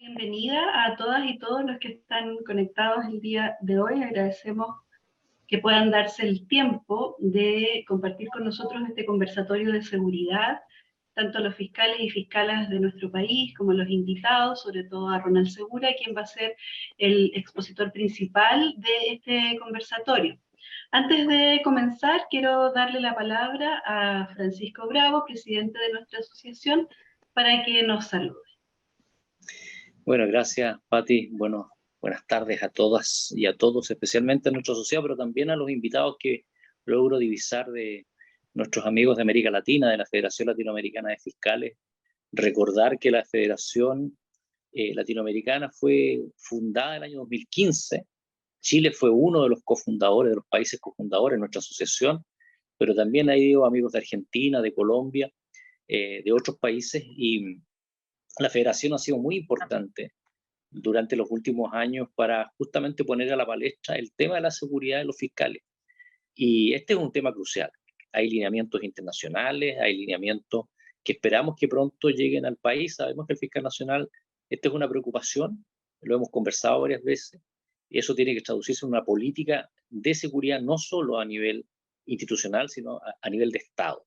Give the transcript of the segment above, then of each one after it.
Bienvenida a todas y todos los que están conectados el día de hoy. Agradecemos que puedan darse el tiempo de compartir con nosotros este conversatorio de seguridad, tanto los fiscales y fiscalas de nuestro país como los invitados, sobre todo a Ronald Segura, quien va a ser el expositor principal de este conversatorio. Antes de comenzar, quiero darle la palabra a Francisco Bravo, presidente de nuestra asociación, para que nos salude. Bueno, gracias, Pati. Bueno, buenas tardes a todas y a todos, especialmente a nuestro asociado, pero también a los invitados que logro divisar de nuestros amigos de América Latina, de la Federación Latinoamericana de Fiscales. Recordar que la Federación Latinoamericana fue fundada en el año 2015. Chile fue uno de los cofundadores, de los países cofundadores de nuestra asociación, pero también ha ido amigos de Argentina, de Colombia, de otros países, y la federación ha sido muy importante durante los últimos años para justamente poner a la palestra el tema de la seguridad de los fiscales. Y este es un tema crucial. Hay lineamientos internacionales, hay lineamientos que esperamos que pronto lleguen al país. Sabemos que el fiscal nacional, esta es una preocupación, lo hemos conversado varias veces, y eso tiene que traducirse en una política de seguridad no solo a nivel institucional, sino a nivel de Estado.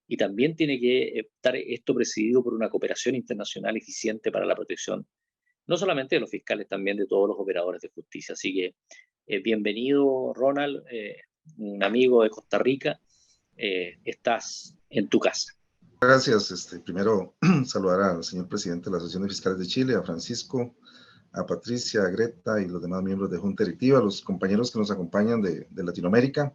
Y también tiene que estar esto presidido por una cooperación internacional eficiente para la protección, no solamente de los fiscales, también de todos los operadores de justicia. Así que bienvenido, Ronald, un amigo de Costa Rica, estás en tu casa. Gracias. Primero, saludar al señor presidente de la Asociación de Fiscales de Chile, a Francisco, a Patricia, a Greta y los demás miembros de Junta Directiva, a los compañeros que nos acompañan de Latinoamérica.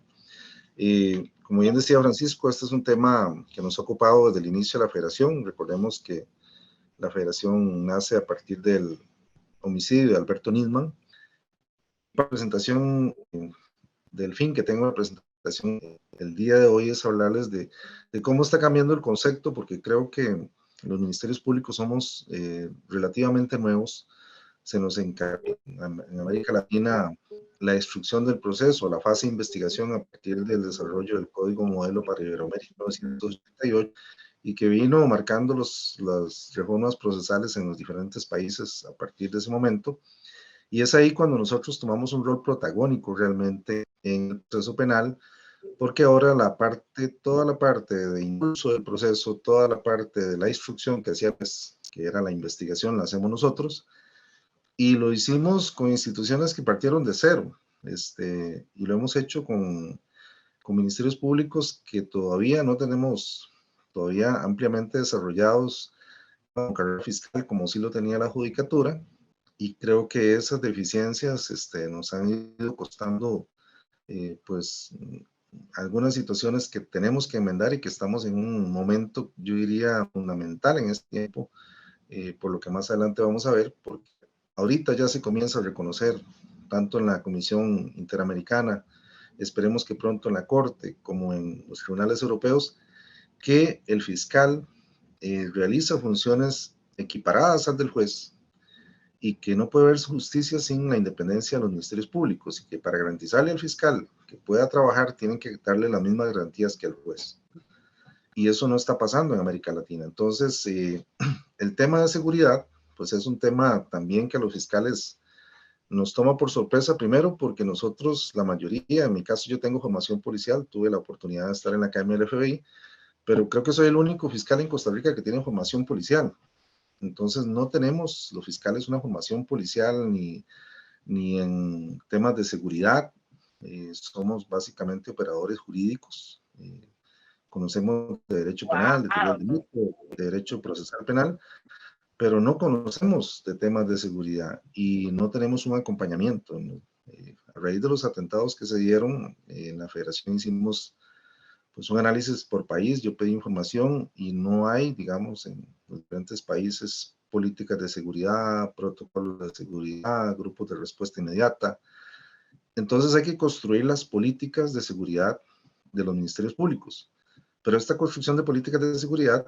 Como bien decía Francisco, este es un tema que nos ha ocupado desde el inicio de la federación. Recordemos que la federación nace a partir del homicidio de Alberto Nisman. La presentación del fin que tengo la presentación el día de hoy es hablarles de cómo está cambiando el concepto, porque creo que los ministerios públicos somos relativamente nuevos. Se nos encarga en América Latina la instrucción del proceso, la fase de investigación a partir del desarrollo del Código Modelo para Iberoamérica 1988, y que vino marcando las reformas procesales en los diferentes países a partir de ese momento. Y es ahí cuando nosotros tomamos un rol protagónico realmente en el proceso penal, porque ahora toda la parte de impulso del proceso, toda la parte de la instrucción que hacía, que era la investigación, la hacemos nosotros, y lo hicimos con instituciones que partieron de cero, y lo hemos hecho con ministerios públicos que todavía no tenemos ampliamente desarrollados con carrera fiscal como sí lo tenía la judicatura, y creo que esas deficiencias nos han ido costando pues algunas situaciones que tenemos que enmendar y que estamos en un momento, yo diría, fundamental en este tiempo, por lo que más adelante vamos a ver, porque ahorita ya se comienza a reconocer, tanto en la Comisión Interamericana, esperemos que pronto en la Corte, como en los tribunales europeos, que el fiscal realiza funciones equiparadas al del juez, y que no puede haber justicia sin la independencia de los ministerios públicos, y que para garantizarle al fiscal que pueda trabajar tienen que darle las mismas garantías que al juez. Y eso no está pasando en América Latina. Entonces, el tema de seguridad, pues es un tema también que a los fiscales nos toma por sorpresa, primero porque nosotros, la mayoría, en mi caso yo tengo formación policial, tuve la oportunidad de estar en la Academia del FBI, pero creo que soy el único fiscal en Costa Rica que tiene formación policial. Entonces no tenemos los fiscales una formación policial ni en temas de seguridad. Somos básicamente operadores jurídicos. Conocemos de derecho penal, de teoría del delito, de derecho procesal penal, pero no conocemos de temas de seguridad y no tenemos un acompañamiento. A raíz de los atentados que se dieron, en la federación hicimos pues un análisis por país. Yo pedí información y no hay, digamos, en los diferentes países políticas de seguridad, protocolos de seguridad, grupos de respuesta inmediata. Entonces hay que construir las políticas de seguridad de los ministerios públicos. Pero esta construcción de políticas de seguridad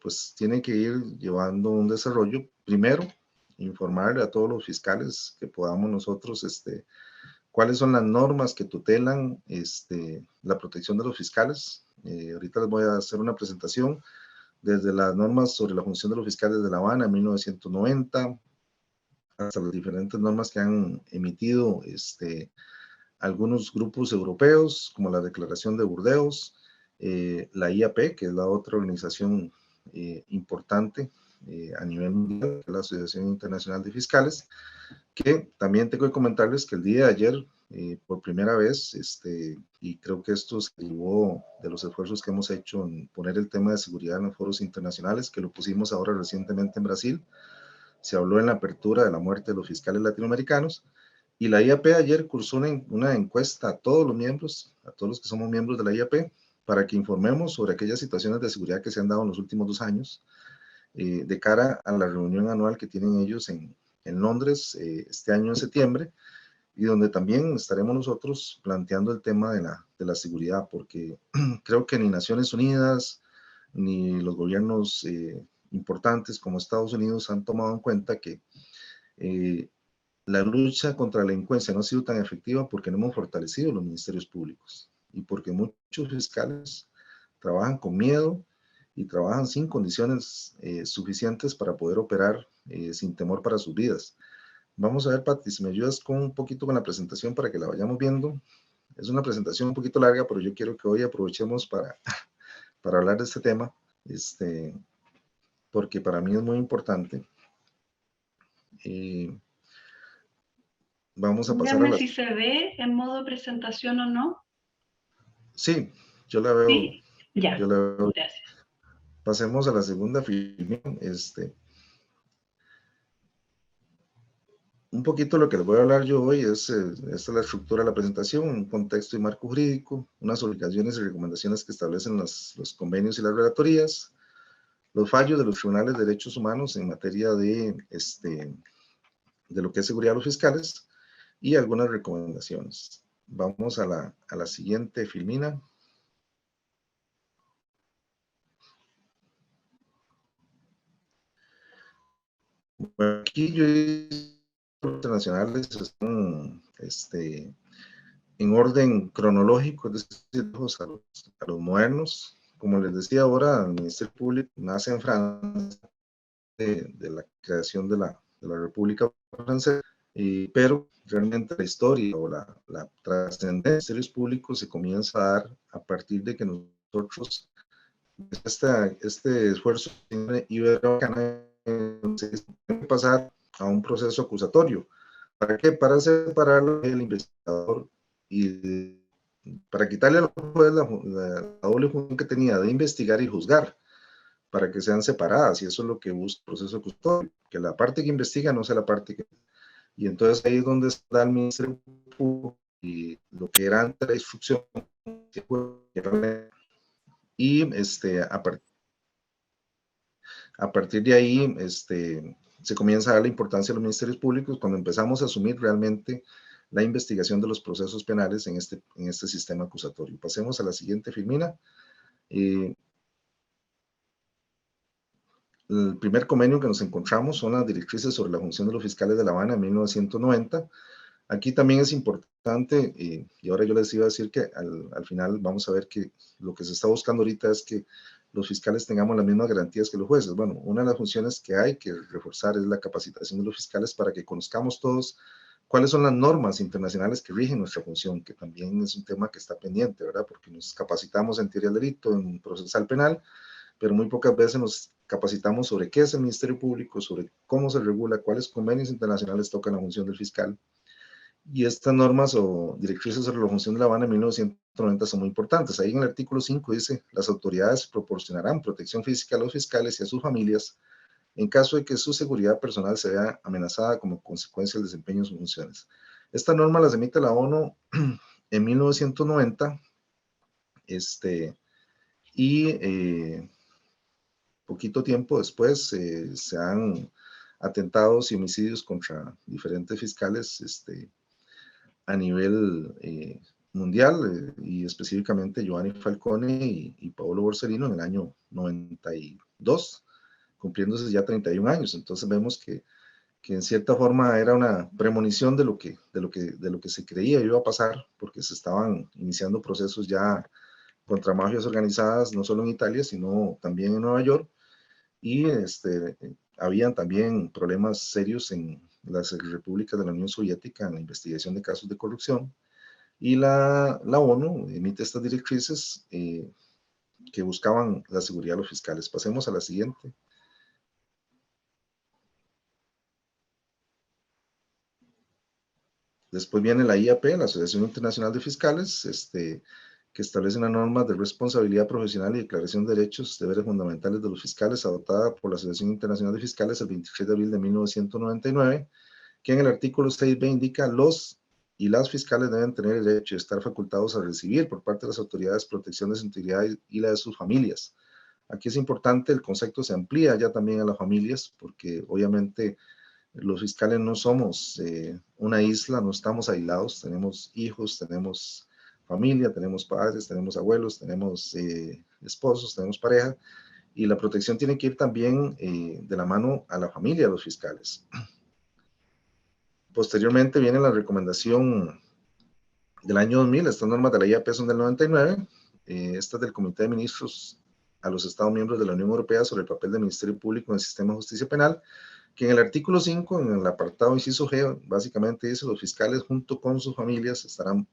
pues tiene que ir llevando un desarrollo. Primero, informarle a todos los fiscales que podamos nosotros cuáles son las normas que tutelan la protección de los fiscales. Ahorita les voy a hacer una presentación desde las normas sobre la función de los fiscales de La Habana en 1990, hasta las diferentes normas que han emitido algunos grupos europeos, como la Declaración de Burdeos, la IAP, que es la otra organización importante a nivel mundial, la Asociación Internacional de Fiscales, que también tengo que comentarles que el día de ayer, por primera vez, y creo que esto se derivó de los esfuerzos que hemos hecho en poner el tema de seguridad en los foros internacionales, que lo pusimos ahora recientemente en Brasil, se habló en la apertura de la muerte de los fiscales latinoamericanos, y la IAP ayer cursó una encuesta a todos los miembros, a todos los que somos miembros de la IAP, para que informemos sobre aquellas situaciones de seguridad que se han dado en los últimos 2 años, de cara a la reunión anual que tienen ellos en Londres este año en septiembre, y donde también estaremos nosotros planteando el tema de la seguridad, porque creo que ni Naciones Unidas, ni los gobiernos importantes como Estados Unidos han tomado en cuenta que la lucha contra la delincuencia no ha sido tan efectiva porque no hemos fortalecido los ministerios públicos y porque muchos fiscales trabajan con miedo y trabajan sin condiciones suficientes para poder operar sin temor para sus vidas. Vamos a ver, Pati, si me ayudas con un poquito con la presentación para que la vayamos viendo. Es una presentación un poquito larga, pero yo quiero que hoy aprovechemos para hablar de este tema, porque para mí es muy importante. Vamos a pasar a Dígame la... si se ve en modo presentación o no. Sí, yo la veo. Sí, ya, Yo la veo. gracias. Pasemos a la segunda filmación. Un poquito lo que les voy a hablar yo hoy es, esta es la estructura de la presentación, un contexto y marco jurídico, unas obligaciones y recomendaciones que establecen los convenios y las relatorías, los fallos de los tribunales de derechos humanos en materia de lo que es seguridad de los fiscales y algunas recomendaciones. Vamos a la siguiente filmina. Bueno, aquí yo internacionales están en orden cronológico, es decir, a los modernos. Como les decía ahora, el Ministerio Público nace en Francia de la creación de la República Francesa, pero realmente la historia o la trascendencia de los ministerios públicos se comienza a dar a partir de que nosotros, este esfuerzo iberoamericano, se tiene que pasar a un proceso acusatorio. ¿Para qué? Para separarlo del investigador y para quitarle al juez la doble función que tenía de investigar y juzgar, para que sean separadas, y eso es lo que busca el proceso acusatorio, que la parte que investiga no sea la parte que... Y entonces ahí es donde está el Ministerio Público y lo que era antes la instrucción, y a partir de ahí se comienza a dar la importancia a los ministerios públicos cuando empezamos a asumir realmente la investigación de los procesos penales en este sistema acusatorio. Pasemos a la siguiente filmina. El primer convenio que nos encontramos son las directrices sobre la función de los fiscales de La Habana en 1990. Aquí también es importante, y ahora yo les iba a decir que al final vamos a ver que lo que se está buscando ahorita es que los fiscales tengamos las mismas garantías que los jueces. Bueno, una de las funciones que hay que reforzar es la capacitación de los fiscales para que conozcamos todos cuáles son las normas internacionales que rigen nuestra función, que también es un tema que está pendiente, ¿verdad? Porque nos capacitamos en teoría del delito, en procesal penal, pero muy pocas veces nos capacitamos sobre qué es el Ministerio Público, sobre cómo se regula, cuáles convenios internacionales tocan la función del fiscal. Y estas normas o directrices sobre la función de La Habana en 1990 son muy importantes. Ahí en el artículo 5 dice, las autoridades proporcionarán protección física a los fiscales y a sus familias en caso de que su seguridad personal se vea amenazada como consecuencia del desempeño de sus funciones. Esta norma las emite la ONU en 1990, y poquito tiempo después se han atentados y homicidios contra diferentes fiscales a nivel mundial, y específicamente Giovanni Falcone y Paolo Borsellino en el año 92, cumpliéndose ya 31 años. Entonces vemos que en cierta forma era una premonición de lo que se creía iba a pasar, porque se estaban iniciando procesos ya contra mafias organizadas, no solo en Italia, sino también en Nueva York, y habían también problemas serios en las repúblicas de la Unión Soviética en la investigación de casos de corrupción, y la ONU emite estas directrices que buscaban la seguridad de los fiscales. Pasemos a la siguiente. Después viene la IAP, la Asociación Internacional de Fiscales, que establece una norma de responsabilidad profesional y declaración de derechos y deberes fundamentales de los fiscales, adoptada por la Asociación Internacional de Fiscales el 23 de abril de 1999, que en el artículo 6b indica: los y las fiscales deben tener el derecho de estar facultados a recibir por parte de las autoridades protección de su integridad y la de sus familias. Aquí es importante, el concepto se amplía ya también a las familias, porque obviamente los fiscales no somos una isla, no estamos aislados, tenemos hijos, tenemos familia, tenemos padres, tenemos abuelos, tenemos esposos, tenemos pareja, y la protección tiene que ir también de la mano a la familia de los fiscales. Posteriormente viene la recomendación del año 2000, estas normas de la IAP son del 99, esta es del Comité de Ministros a los Estados miembros de la Unión Europea sobre el papel del Ministerio Público en el sistema de justicia penal, que en el artículo 5, en el apartado inciso G, básicamente dice: los fiscales junto con sus familias estarán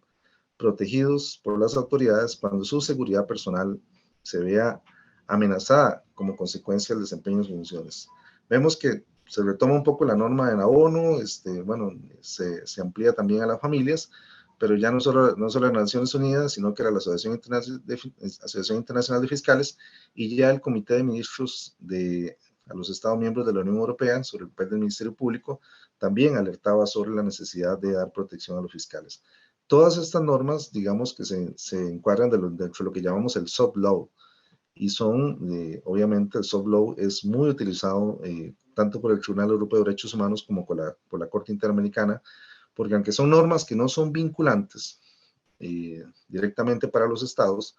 protegidos por las autoridades cuando su seguridad personal se vea amenazada como consecuencia del desempeño de sus funciones. Vemos que se retoma un poco la norma de la ONU, bueno, se amplía también a las familias, pero ya no solo a las Naciones Unidas, sino que era la Asociación Internacional de Fiscales, y ya el Comité de Ministros a los Estados miembros de la Unión Europea sobre el papel del Ministerio Público también alertaba sobre la necesidad de dar protección a los fiscales. Todas estas normas, digamos que se encuadran dentro de lo que llamamos el soft law, y son, obviamente, el soft law es muy utilizado tanto por el Tribunal Europeo de Derechos Humanos como por la Corte Interamericana, porque aunque son normas que no son vinculantes directamente para los estados,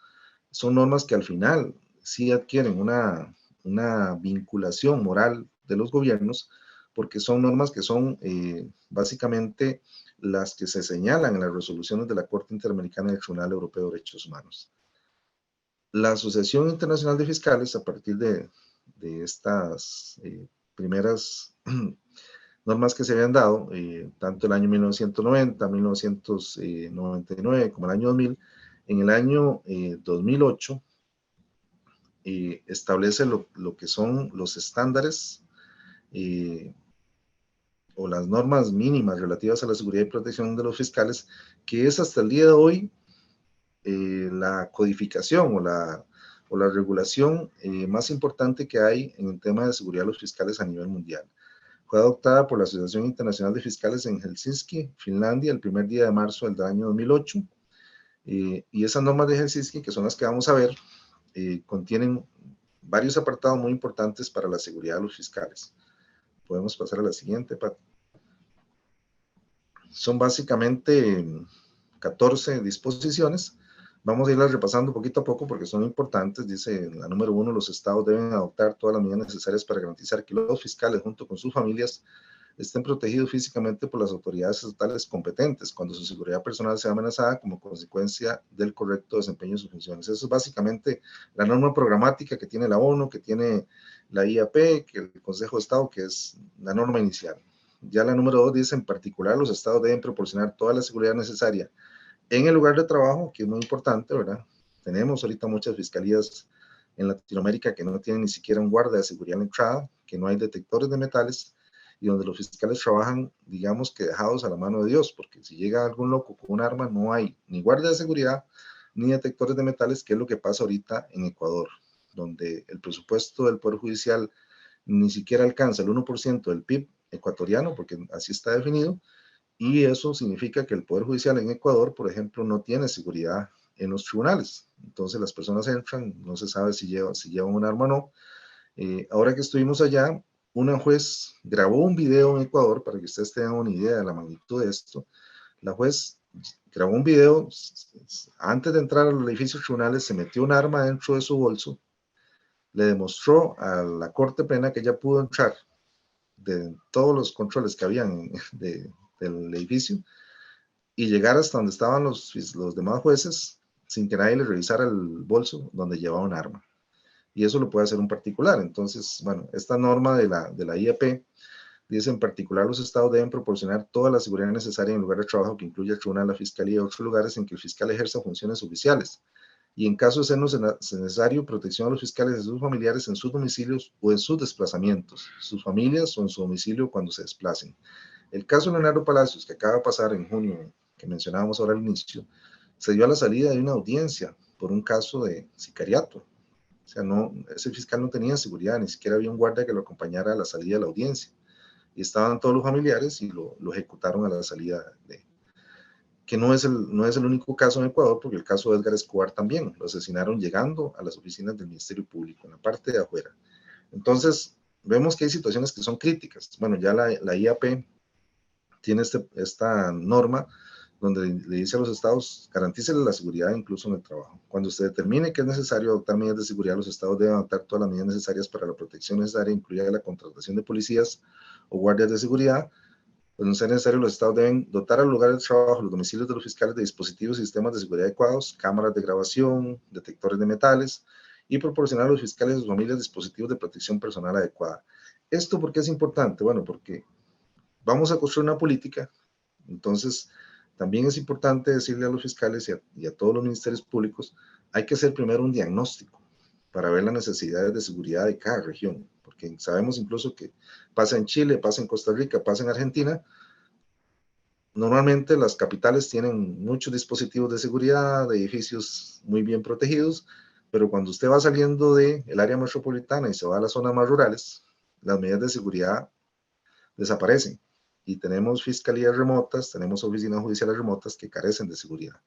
son normas que al final sí adquieren una vinculación moral de los gobiernos, porque son normas que son básicamente las que se señalan en las resoluciones de la Corte Interamericana y del Tribunal Europeo de Derechos Humanos. La Asociación Internacional de Fiscales, a partir de estas primeras normas que se habían dado, tanto el año 1990, 1999 como el año 2000, en el año 2008 establece lo que son los estándares o las normas mínimas relativas a la seguridad y protección de los fiscales, que es hasta el día de hoy la codificación o la regulación más importante que hay en el tema de seguridad de los fiscales a nivel mundial. Fue adoptada por la Asociación Internacional de Fiscales en Helsinki, Finlandia, el primer día de marzo del año 2008. Y esas normas de Helsinki, que son las que vamos a ver, contienen varios apartados muy importantes para la seguridad de los fiscales. Podemos pasar a la siguiente, Pat. Son básicamente 14 disposiciones. Vamos a irlas repasando poquito a poco porque son importantes. Dice la número 1: los estados deben adoptar todas las medidas necesarias para garantizar que los fiscales, junto con sus familias, estén protegidos físicamente por las autoridades estatales competentes cuando su seguridad personal sea amenazada como consecuencia del correcto desempeño de sus funciones. Eso es básicamente la norma programática que tiene la ONU, que tiene la IAP, que el Consejo de Estado, que es la norma inicial. Ya la número 2 dice: en particular, los estados deben proporcionar toda la seguridad necesaria en el lugar de trabajo, que es muy importante, ¿verdad? Tenemos ahorita muchas fiscalías en Latinoamérica que no tienen ni siquiera un guardia de seguridad en la entrada, que no hay detectores de metales, y donde los fiscales trabajan, digamos que dejados a la mano de Dios, porque si llega algún loco con un arma, no hay ni guardia de seguridad, ni detectores de metales, que es lo que pasa ahorita en Ecuador, donde el presupuesto del Poder Judicial ni siquiera alcanza el 1% del PIB ecuatoriano, porque así está definido, y eso significa que el Poder Judicial en Ecuador, por ejemplo, no tiene seguridad en los tribunales. Entonces las personas entran, no se sabe si llevan un arma o no. Ahora que estuvimos allá, una juez grabó un video en Ecuador, para que ustedes tengan una idea de la magnitud de esto. La juez grabó un video, antes de entrar a los edificios tribunales, se metió un arma dentro de su bolso, le demostró a la Corte Plena que ella pudo entrar de todos los controles que habían del edificio y llegar hasta donde estaban los demás jueces sin que nadie le revisara el bolso donde llevaba un arma. Y eso lo puede hacer un particular. Entonces, bueno, esta norma de la IAP Dice, en particular, los estados deben proporcionar toda la seguridad necesaria en el lugar de trabajo, que incluye el tribunal, la fiscalía y otros lugares en que el fiscal ejerza funciones oficiales. Y en caso de ser necesario, protección a los fiscales y a sus familiares en sus domicilios o en sus desplazamientos, sus familias o en su domicilio cuando se desplacen. El caso de Leonardo Palacios, que acaba de pasar en junio, que mencionábamos ahora al inicio, se dio a la salida de una audiencia por un caso de sicariato. O sea, no, ese fiscal no tenía seguridad, ni siquiera había un guardia que lo acompañara a la salida de la audiencia. Y estaban todos los familiares y lo ejecutaron a la salida de... Que no es el único caso en Ecuador, porque el caso de Edgar Escobar también, lo asesinaron llegando a las oficinas del Ministerio Público, en la parte de afuera. Entonces, vemos que hay situaciones que son críticas. Bueno, ya la IAP tiene esta norma donde le dice a los estados, garantícenle la seguridad incluso en el trabajo. Cuando se determine que es necesario adoptar medidas de seguridad, los estados deben adoptar todas las medidas necesarias para la protección necesaria, incluida la contratación de policías o guardias de seguridad. Pues no sea necesario, los estados deben dotar al lugar de trabajo, los domicilios de los fiscales, de dispositivos y sistemas de seguridad adecuados, cámaras de grabación, detectores de metales, y proporcionar a los fiscales y sus familias dispositivos de protección personal adecuada. ¿Esto por qué es importante? Bueno, porque vamos a construir una política, entonces también es importante decirle a los fiscales y a todos los ministerios públicos, hay que hacer primero un diagnóstico para ver las necesidades de seguridad de cada región, porque sabemos incluso que pasa en Chile, pasa en Costa Rica, pasa en Argentina. Normalmente las capitales tienen muchos dispositivos de seguridad, de edificios muy bien protegidos, pero cuando usted va saliendo del área metropolitana y se va a las zonas más rurales, las medidas de seguridad desaparecen. Y tenemos fiscalías remotas, tenemos oficinas judiciales remotas que carecen de seguridad.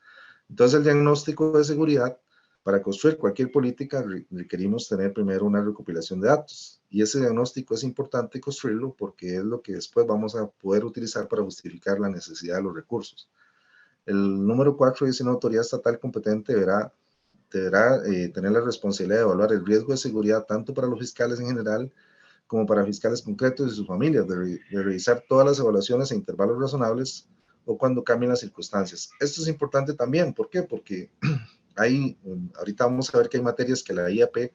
Entonces, el diagnóstico de seguridad, para construir cualquier política, requerimos tener primero una recopilación de datos. Y ese diagnóstico es importante construirlo porque es lo que después vamos a poder utilizar para justificar la necesidad de los recursos. El número 4 dice: una autoridad estatal competente deberá tener la responsabilidad de evaluar el riesgo de seguridad tanto para los fiscales en general como para fiscales concretos y sus familias, de revisar todas las evaluaciones a intervalos razonables o cuando cambien las circunstancias. Esto es importante también. ¿Por qué? Porque ahorita vamos a ver que hay materias que la IAP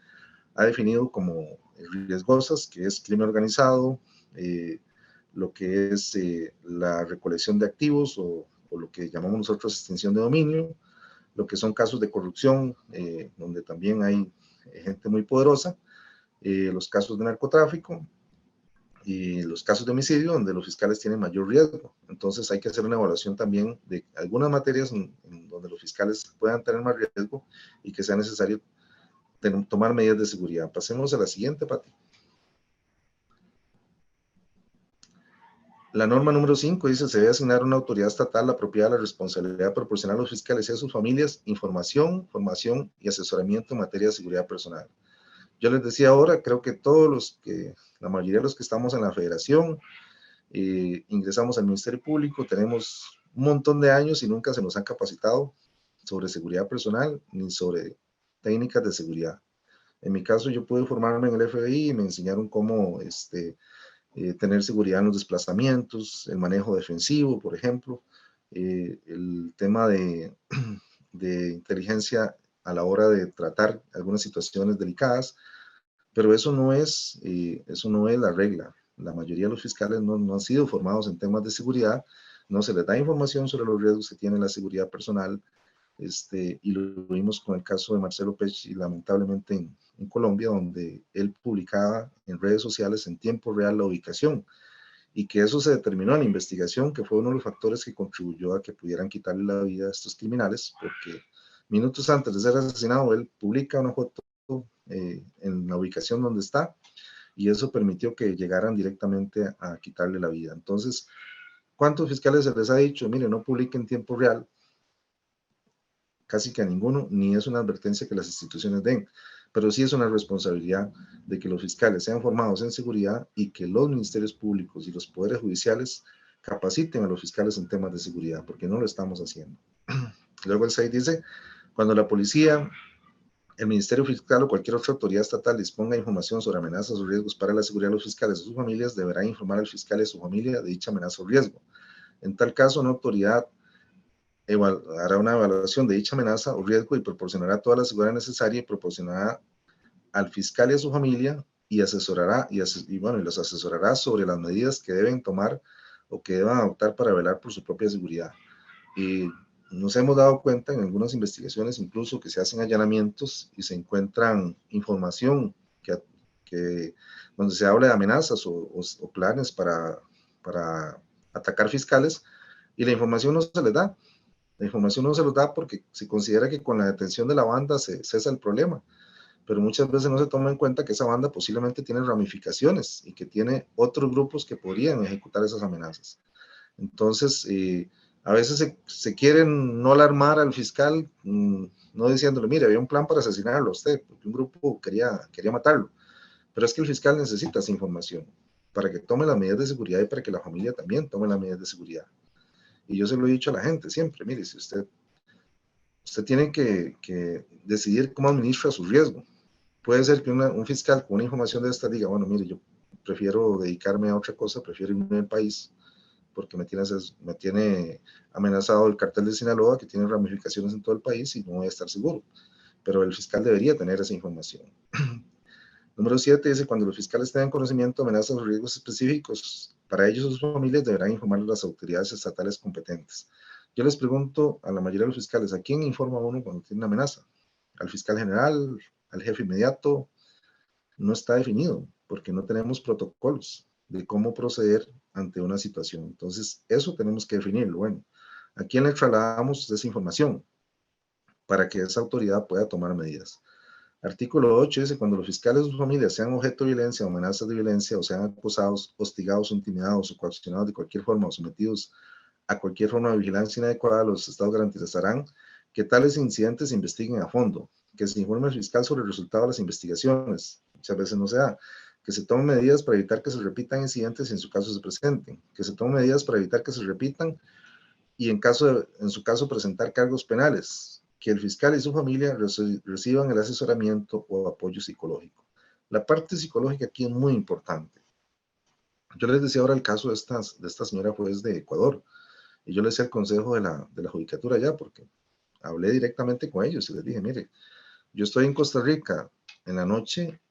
ha definido como riesgosas, que es crimen organizado, lo que es la recolección de activos o lo que llamamos nosotros extinción de dominio, lo que son casos de corrupción, donde también hay gente muy poderosa, los casos de narcotráfico y los casos de homicidio, donde los fiscales tienen mayor riesgo. Entonces hay que hacer una evaluación también de algunas materias en donde los fiscales puedan tener más riesgo y que sea necesario tomar medidas de seguridad. Pasemos a la siguiente, Pati. La norma número 5 dice: se debe asignar a una autoridad estatal la apropiada la responsabilidad de proporcionar a los fiscales y a sus familias información, formación y asesoramiento en materia de seguridad personal. Yo les decía ahora, creo que la mayoría de los que estamos en la federación, ingresamos al Ministerio Público, tenemos un montón de años y nunca se nos han capacitado sobre seguridad personal ni sobre técnicas de seguridad. En mi caso, yo pude formarme en el FBI y me enseñaron cómo tener seguridad en los desplazamientos, el manejo defensivo, por ejemplo, el tema de inteligencia a la hora de tratar algunas situaciones delicadas, pero eso no es la regla. La mayoría de los fiscales no han sido formados en temas de seguridad, no se les da información sobre los riesgos que tiene la seguridad personal, y lo vimos con el caso de Marcelo Pech, y lamentablemente en Colombia, donde él publicaba en redes sociales en tiempo real la ubicación, y que eso se determinó en la investigación, que fue uno de los factores que contribuyó a que pudieran quitarle la vida a estos criminales, porque minutos antes de ser asesinado, él publica una foto en la ubicación donde está, y eso permitió que llegaran directamente a quitarle la vida. Entonces, ¿cuántos fiscales se les ha dicho: mire, no publique en tiempo real? Casi que a ninguno, ni es una advertencia que las instituciones den, pero sí es una responsabilidad de que los fiscales sean formados en seguridad y que los ministerios públicos y los poderes judiciales capaciten a los fiscales en temas de seguridad, porque no lo estamos haciendo. Luego el 6 dice: cuando la policía, el Ministerio Fiscal o cualquier otra autoridad estatal disponga información sobre amenazas o riesgos para la seguridad de los fiscales o sus familias, deberá informar al fiscal y a su familia de dicha amenaza o riesgo. En tal caso, una autoridad hará una evaluación de dicha amenaza o riesgo y proporcionará toda la seguridad necesaria y proporcionará al fiscal y a su familia y asesorará, y los asesorará sobre las medidas que deben tomar o que deban adoptar para velar por su propia seguridad. Y nos hemos dado cuenta en algunas investigaciones incluso que se hacen allanamientos y se encuentran información donde se habla de amenazas o planes para atacar fiscales, y la información no se les da. La información no se los da porque se considera que con la detención de la banda se cesa el problema, pero muchas veces no se toma en cuenta que esa banda posiblemente tiene ramificaciones y que tiene otros grupos que podrían ejecutar esas amenazas. Entonces, a veces se quieren no alarmar al fiscal, no diciéndole, mire, había un plan para asesinarlo a usted, porque un grupo quería matarlo. Pero es que el fiscal necesita esa información para que tome las medidas de seguridad y para que la familia también tome las medidas de seguridad. Y yo se lo he dicho a la gente siempre, mire, si usted tiene que decidir cómo administra su riesgo. Puede ser que un fiscal con una información de esta diga, bueno, mire, yo prefiero dedicarme a otra cosa, prefiero irme del país, porque me tiene amenazado el cartel de Sinaloa, que tiene ramificaciones en todo el país y no voy a estar seguro. Pero el fiscal debería tener esa información. Número 7 dice, cuando los fiscales tengan conocimiento de amenazas o riesgos específicos, para ellos o sus familias deberán informar a las autoridades estatales competentes. Yo les pregunto a la mayoría de los fiscales, ¿a quién informa uno cuando tiene una amenaza? ¿Al fiscal general? ¿Al jefe inmediato? No está definido, porque no tenemos protocolos de cómo proceder ante una situación. Entonces, eso tenemos que definirlo. Bueno, ¿a quién le trasladamos esa información para que esa autoridad pueda tomar medidas? Artículo 8 dice, cuando los fiscales o sus familias sean objeto de violencia o amenazas de violencia o sean acosados, hostigados, intimidados o coaccionados de cualquier forma o sometidos a cualquier forma de vigilancia inadecuada, los estados garantizarán que tales incidentes se investiguen a fondo, que se informe al fiscal sobre el resultado de las investigaciones, muchas veces no se da, que se tomen medidas para evitar que se repitan incidentes y en su caso se presenten, que se tomen medidas para evitar que se repitan y en su caso presentar cargos penales, que el fiscal y su familia reciban el asesoramiento o apoyo psicológico. La parte psicológica aquí es muy importante. Yo les decía ahora el caso de esta señora juez de Ecuador, y yo les hice el consejo de la judicatura allá, porque hablé directamente con ellos y les dije, mire, yo estoy en Costa Rica en la noche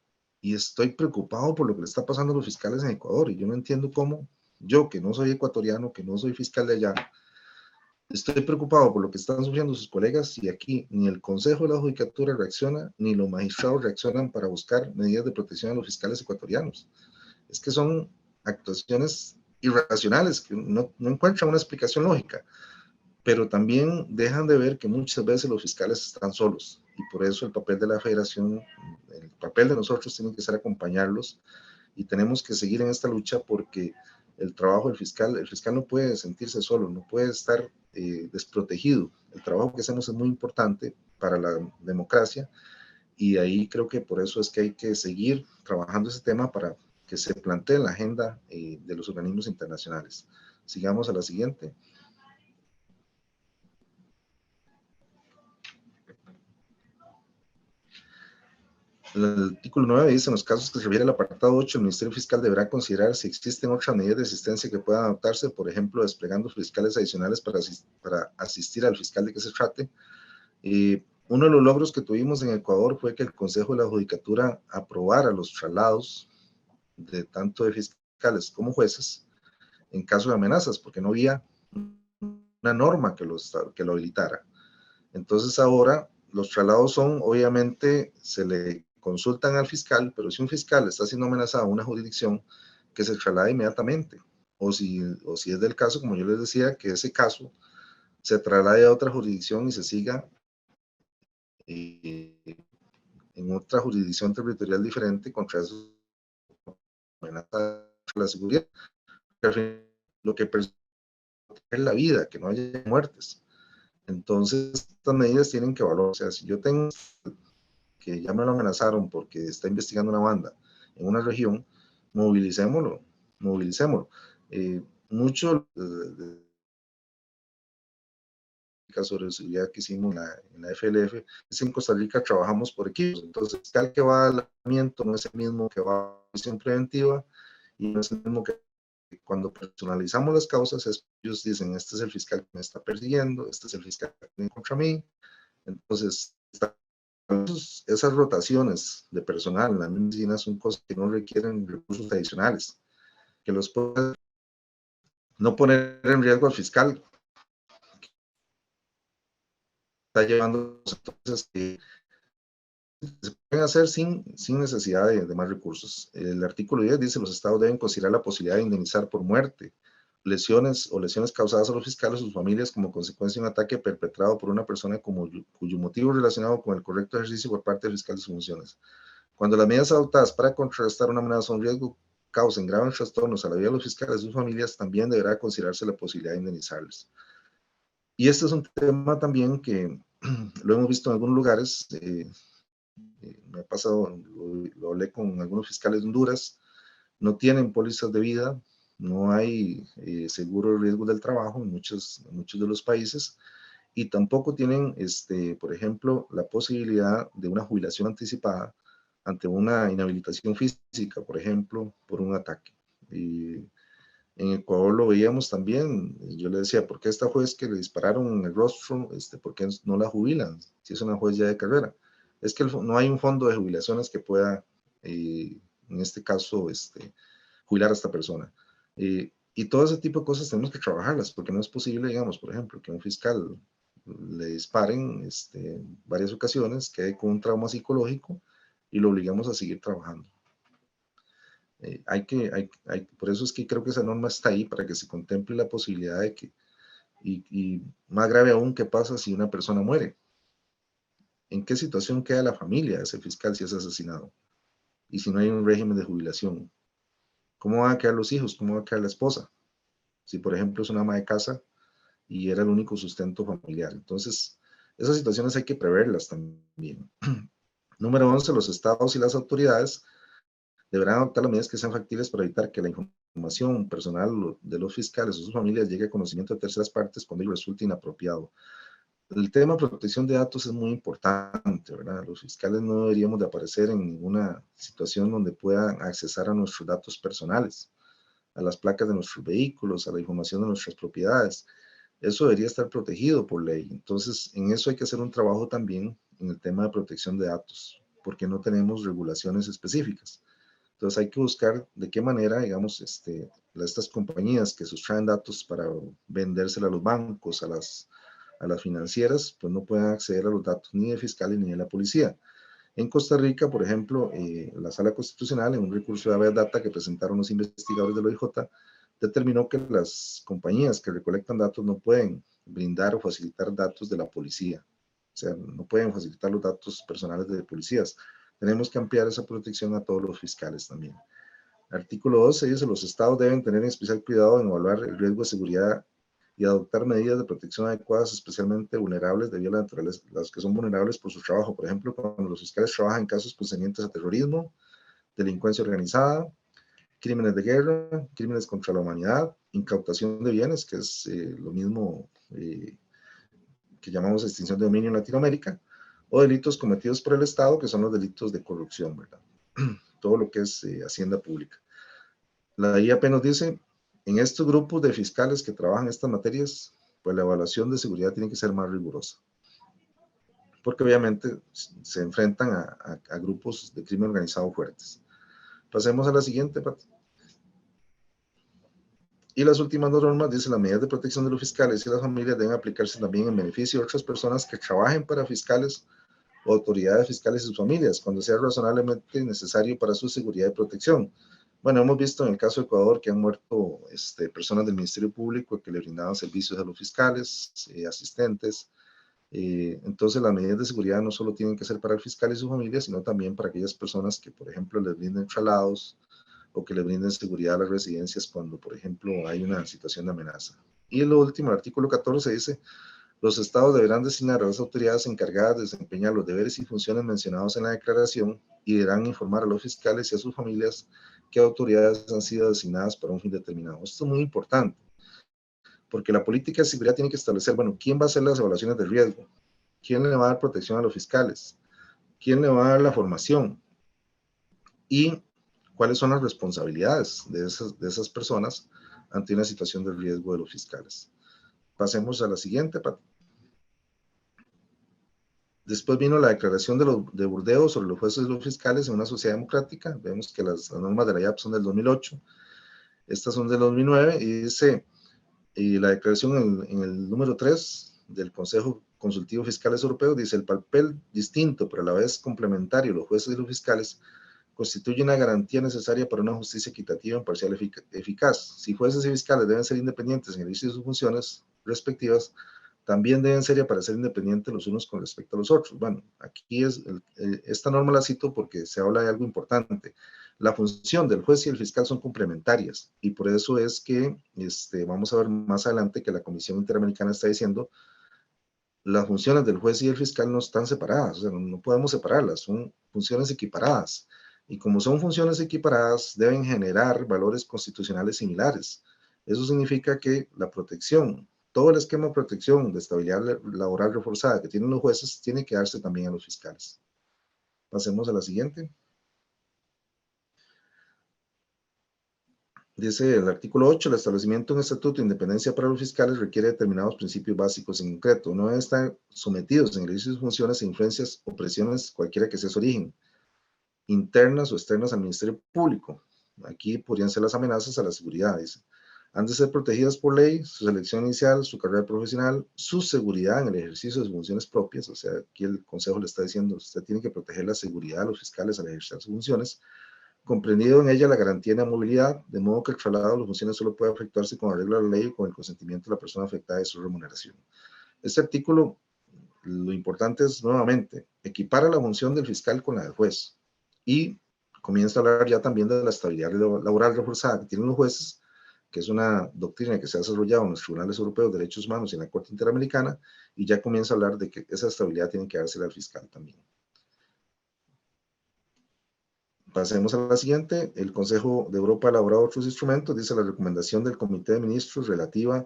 y estoy preocupado por lo que le está pasando a los fiscales en Ecuador, y yo no entiendo cómo yo, que no soy ecuatoriano, que no soy fiscal de allá, estoy preocupado por lo que están sufriendo sus colegas, y aquí ni el Consejo de la Judicatura reacciona, ni los magistrados reaccionan para buscar medidas de protección a los fiscales ecuatorianos. Es que son actuaciones irracionales que no encuentran una explicación lógica, pero también dejan de ver que muchas veces los fiscales están solos, y por eso el papel de la federación, el papel de nosotros tiene que ser acompañarlos, y tenemos que seguir en esta lucha porque el trabajo del fiscal, el fiscal no puede sentirse solo, no puede estar desprotegido. El trabajo que hacemos es muy importante para la democracia, y ahí creo que por eso es que hay que seguir trabajando ese tema para que se plantee en la agenda de los organismos internacionales. Sigamos a la siguiente. El artículo 9 dice, en los casos que se refiere al apartado 8, el Ministerio Fiscal deberá considerar si existen otras medidas de asistencia que puedan adoptarse, por ejemplo, desplegando fiscales adicionales para asistir al fiscal de que se trate. Uno de los logros que tuvimos en Ecuador fue que el Consejo de la Judicatura aprobara los traslados de tanto de fiscales como jueces en caso de amenazas, porque no había una norma que lo habilitara. Entonces ahora los traslados son, obviamente, se le consultan al fiscal, pero si un fiscal está siendo amenazado en una jurisdicción, que se traslade inmediatamente. O si es del caso, como yo les decía, que ese caso se traslade a otra jurisdicción y se siga en otra jurisdicción territorial diferente contra eso amenaza la seguridad. Lo que es la vida, que no haya muertes. Entonces, estas medidas tienen que evaluar. O sea, si yo tengo que ya me lo amenazaron porque está investigando una banda en una región, movilicémoslo. Mucho sobre seguridad que hicimos en la FLF es en Costa Rica trabajamos por equipos. Entonces, el fiscal que va al allanamiento no es el mismo que va a la misión preventiva, y no es el mismo que cuando personalizamos las causas, ellos dicen, este es el fiscal que me está persiguiendo, este es el fiscal que viene contra mí. Entonces, está esas rotaciones de personal en la misma oficina son cosas que no requieren recursos adicionales, que los puede no poner en riesgo al fiscal, está llevando entonces que se pueden hacer sin necesidad de más recursos. El artículo 10 dice: los estados deben considerar la posibilidad de indemnizar por muerte, lesiones causadas a los fiscales o sus familias como consecuencia de un ataque perpetrado por una persona cuyo motivo relacionado con el correcto ejercicio por parte del fiscal de sus funciones. Cuando las medidas adoptadas para contrarrestar una amenaza o un riesgo causen graves trastornos a la vida de los fiscales y sus familias, también deberá considerarse la posibilidad de indemnizarles. Y este es un tema también que lo hemos visto en algunos lugares. Me ha pasado, lo hablé con algunos fiscales de Honduras, no tienen pólizas de vida, no hay seguro de riesgo del trabajo en muchos de los países, y tampoco tienen, por ejemplo, la posibilidad de una jubilación anticipada ante una inhabilitación física, por ejemplo, por un ataque. Y en Ecuador lo veíamos también. Yo le decía: ¿por qué esta juez que le dispararon en el rostro, por qué no la jubilan si es una juez ya de carrera? Es que no hay un fondo de jubilaciones que pueda, en este caso, jubilar a esta persona. Y todo ese tipo de cosas tenemos que trabajarlas, porque no es posible, digamos, por ejemplo, que a un fiscal le disparen varias ocasiones, quede con un trauma psicológico y lo obligamos a seguir trabajando. Por eso es que creo que esa norma está ahí, para que se contemple la posibilidad de que, y más grave aún, ¿qué pasa si una persona muere? ¿En qué situación queda la familia de ese fiscal si es asesinado? Y si no hay un régimen de jubilación, ¿cómo van a quedar los hijos? ¿Cómo va a quedar la esposa? Si, por ejemplo, es una ama de casa y era el único sustento familiar. Entonces, esas situaciones hay que preverlas también. Número 11, los estados y las autoridades deberán adoptar las medidas que sean factibles para evitar que la información personal de los fiscales o sus familias llegue a conocimiento de terceras partes cuando ello resulte inapropiado. El tema de protección de datos es muy importante, ¿verdad? Los fiscales no deberíamos de aparecer en ninguna situación donde puedan accesar a nuestros datos personales, a las placas de nuestros vehículos, a la información de nuestras propiedades. Eso debería estar protegido por ley. Entonces, en eso hay que hacer un trabajo también en el tema de protección de datos, porque no tenemos regulaciones específicas. Entonces hay que buscar de qué manera, digamos, estas compañías que sustraen datos para vendérsela a los bancos, a las financieras, pues no puedan acceder a los datos ni de fiscales ni de la policía. En Costa Rica, por ejemplo, la Sala Constitucional, en un recurso de habeas data que presentaron los investigadores del OIJ, determinó que las compañías que recolectan datos no pueden brindar o facilitar datos de la policía. O sea, no pueden facilitar los datos personales de policías. Tenemos que ampliar esa protección a todos los fiscales también. Artículo 12 dice: los estados deben tener especial cuidado en evaluar el riesgo de seguridad y adoptar medidas de protección adecuadas, especialmente vulnerables debido a la naturaleza, las que son vulnerables por su trabajo. Por ejemplo, cuando los fiscales trabajan en casos concernientes a terrorismo, delincuencia organizada, crímenes de guerra, crímenes contra la humanidad, incautación de bienes, que es lo mismo que llamamos extinción de dominio en Latinoamérica, o delitos cometidos por el Estado, que son los delitos de corrupción, ¿verdad? Todo lo que es hacienda pública. La IAP nos dice: en estos grupos de fiscales que trabajan estas materias, pues la evaluación de seguridad tiene que ser más rigurosa, porque obviamente se enfrentan a grupos de crimen organizado fuertes. Pasemos a la siguiente, Pati. Y las últimas dos normas dicen: las medidas de protección de los fiscales y las familias deben aplicarse también en beneficio de otras personas que trabajen para fiscales o autoridades fiscales y sus familias, cuando sea razonablemente necesario para su seguridad y protección. Bueno, hemos visto en el caso de Ecuador que han muerto personas del Ministerio Público que le brindaban servicios a los fiscales, asistentes. Entonces, las medidas de seguridad no solo tienen que ser para el fiscal y su familia, sino también para aquellas personas que, por ejemplo, les brinden traslados o que le brinden seguridad a las residencias cuando, por ejemplo, hay una situación de amenaza. Y lo último, el artículo 14 dice: los estados deberán designar a las autoridades encargadas de desempeñar los deberes y funciones mencionados en la declaración y deberán informar a los fiscales y a sus familias qué autoridades han sido designadas para un fin determinado. Esto es muy importante, porque la política de seguridad tiene que establecer, bueno, quién va a hacer las evaluaciones de riesgo, quién le va a dar protección a los fiscales, quién le va a dar la formación y cuáles son las responsabilidades de esas personas ante una situación de riesgo de los fiscales. Pasemos a la siguiente, Pat. Después vino la declaración de Burdeos sobre los jueces y los fiscales en una sociedad democrática. Vemos que las normas de la IAP son del 2008, estas son del 2009, y dice, y la declaración en el número 3 del Consejo Consultivo Fiscales Europeos dice: el papel distinto, pero a la vez complementario, los jueces y los fiscales constituye una garantía necesaria para una justicia equitativa, imparcial y eficaz. Si jueces y fiscales deben ser independientes en el ejercicio de sus funciones respectivas, también deben ser y aparecer independientes los unos con respecto a los otros. Bueno, aquí esta norma la cito porque se habla de algo importante. La función del juez y el fiscal son complementarias, y por eso es que vamos a ver más adelante que la Comisión Interamericana está diciendo las funciones del juez y el fiscal no están separadas, o sea, no podemos separarlas, son funciones equiparadas. Y como son funciones equiparadas, deben generar valores constitucionales similares. Eso significa que la protección, todo el esquema de protección de estabilidad laboral reforzada que tienen los jueces, tiene que darse también a los fiscales. Pasemos a la siguiente. Dice el artículo 8, el establecimiento de un estatuto de independencia para los fiscales requiere determinados principios básicos en concreto. No deben estar sometidos en el ejercicio de sus funciones a influencias o presiones, cualquiera que sea su origen, internas o externas al Ministerio Público. Aquí podrían ser las amenazas a la seguridad, dice. Han de ser protegidas por ley, su selección inicial, su carrera profesional, su seguridad en el ejercicio de sus funciones propias. O sea, aquí el Consejo le está diciendo, usted tiene que proteger la seguridad de los fiscales al ejercer sus funciones, comprendido en ella la garantía de movilidad, de modo que el traslado de las funciones solo puede efectuarse con arreglo a la ley y con el consentimiento de la persona afectada de su remuneración. Este artículo, lo importante es, nuevamente, equipara la función del fiscal con la del juez, y comienza a hablar ya también de la estabilidad laboral reforzada que tienen los jueces, que es una doctrina que se ha desarrollado en los tribunales europeos de derechos humanos y en la Corte Interamericana, y ya comienza a hablar de que esa estabilidad tiene que dársela al fiscal también. Pasemos a la siguiente. El Consejo de Europa ha elaborado otros instrumentos. Dice: la recomendación del Comité de Ministros relativa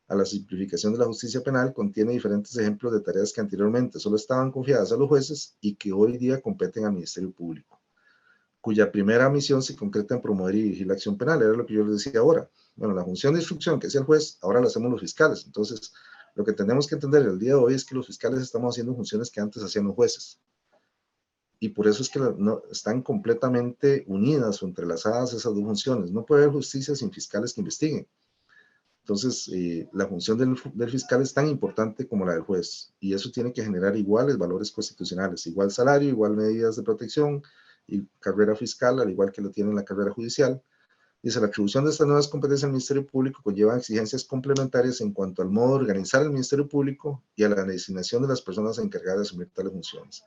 a la simplificación de la justicia penal contiene diferentes ejemplos de tareas que anteriormente solo estaban confiadas a los jueces y que hoy día competen al Ministerio Público, cuya primera misión se concreta en promover y dirigir la acción penal. Era lo que yo les decía ahora. Bueno, la función de instrucción que hacía el juez, ahora la hacemos los fiscales. Entonces, lo que tenemos que entender el día de hoy es que los fiscales estamos haciendo funciones que antes hacían los jueces. Y por eso es que no, están completamente unidas o entrelazadas esas dos funciones. No puede haber justicia sin fiscales que investiguen. Entonces, la función del fiscal es tan importante como la del juez, y eso tiene que generar iguales valores constitucionales, igual salario, igual medidas de protección y carrera fiscal, al igual que lo tiene la carrera judicial. Dice: la atribución de estas nuevas competencias al Ministerio Público conlleva exigencias complementarias en cuanto al modo de organizar el Ministerio Público y a la designación de las personas encargadas de asumir tales funciones.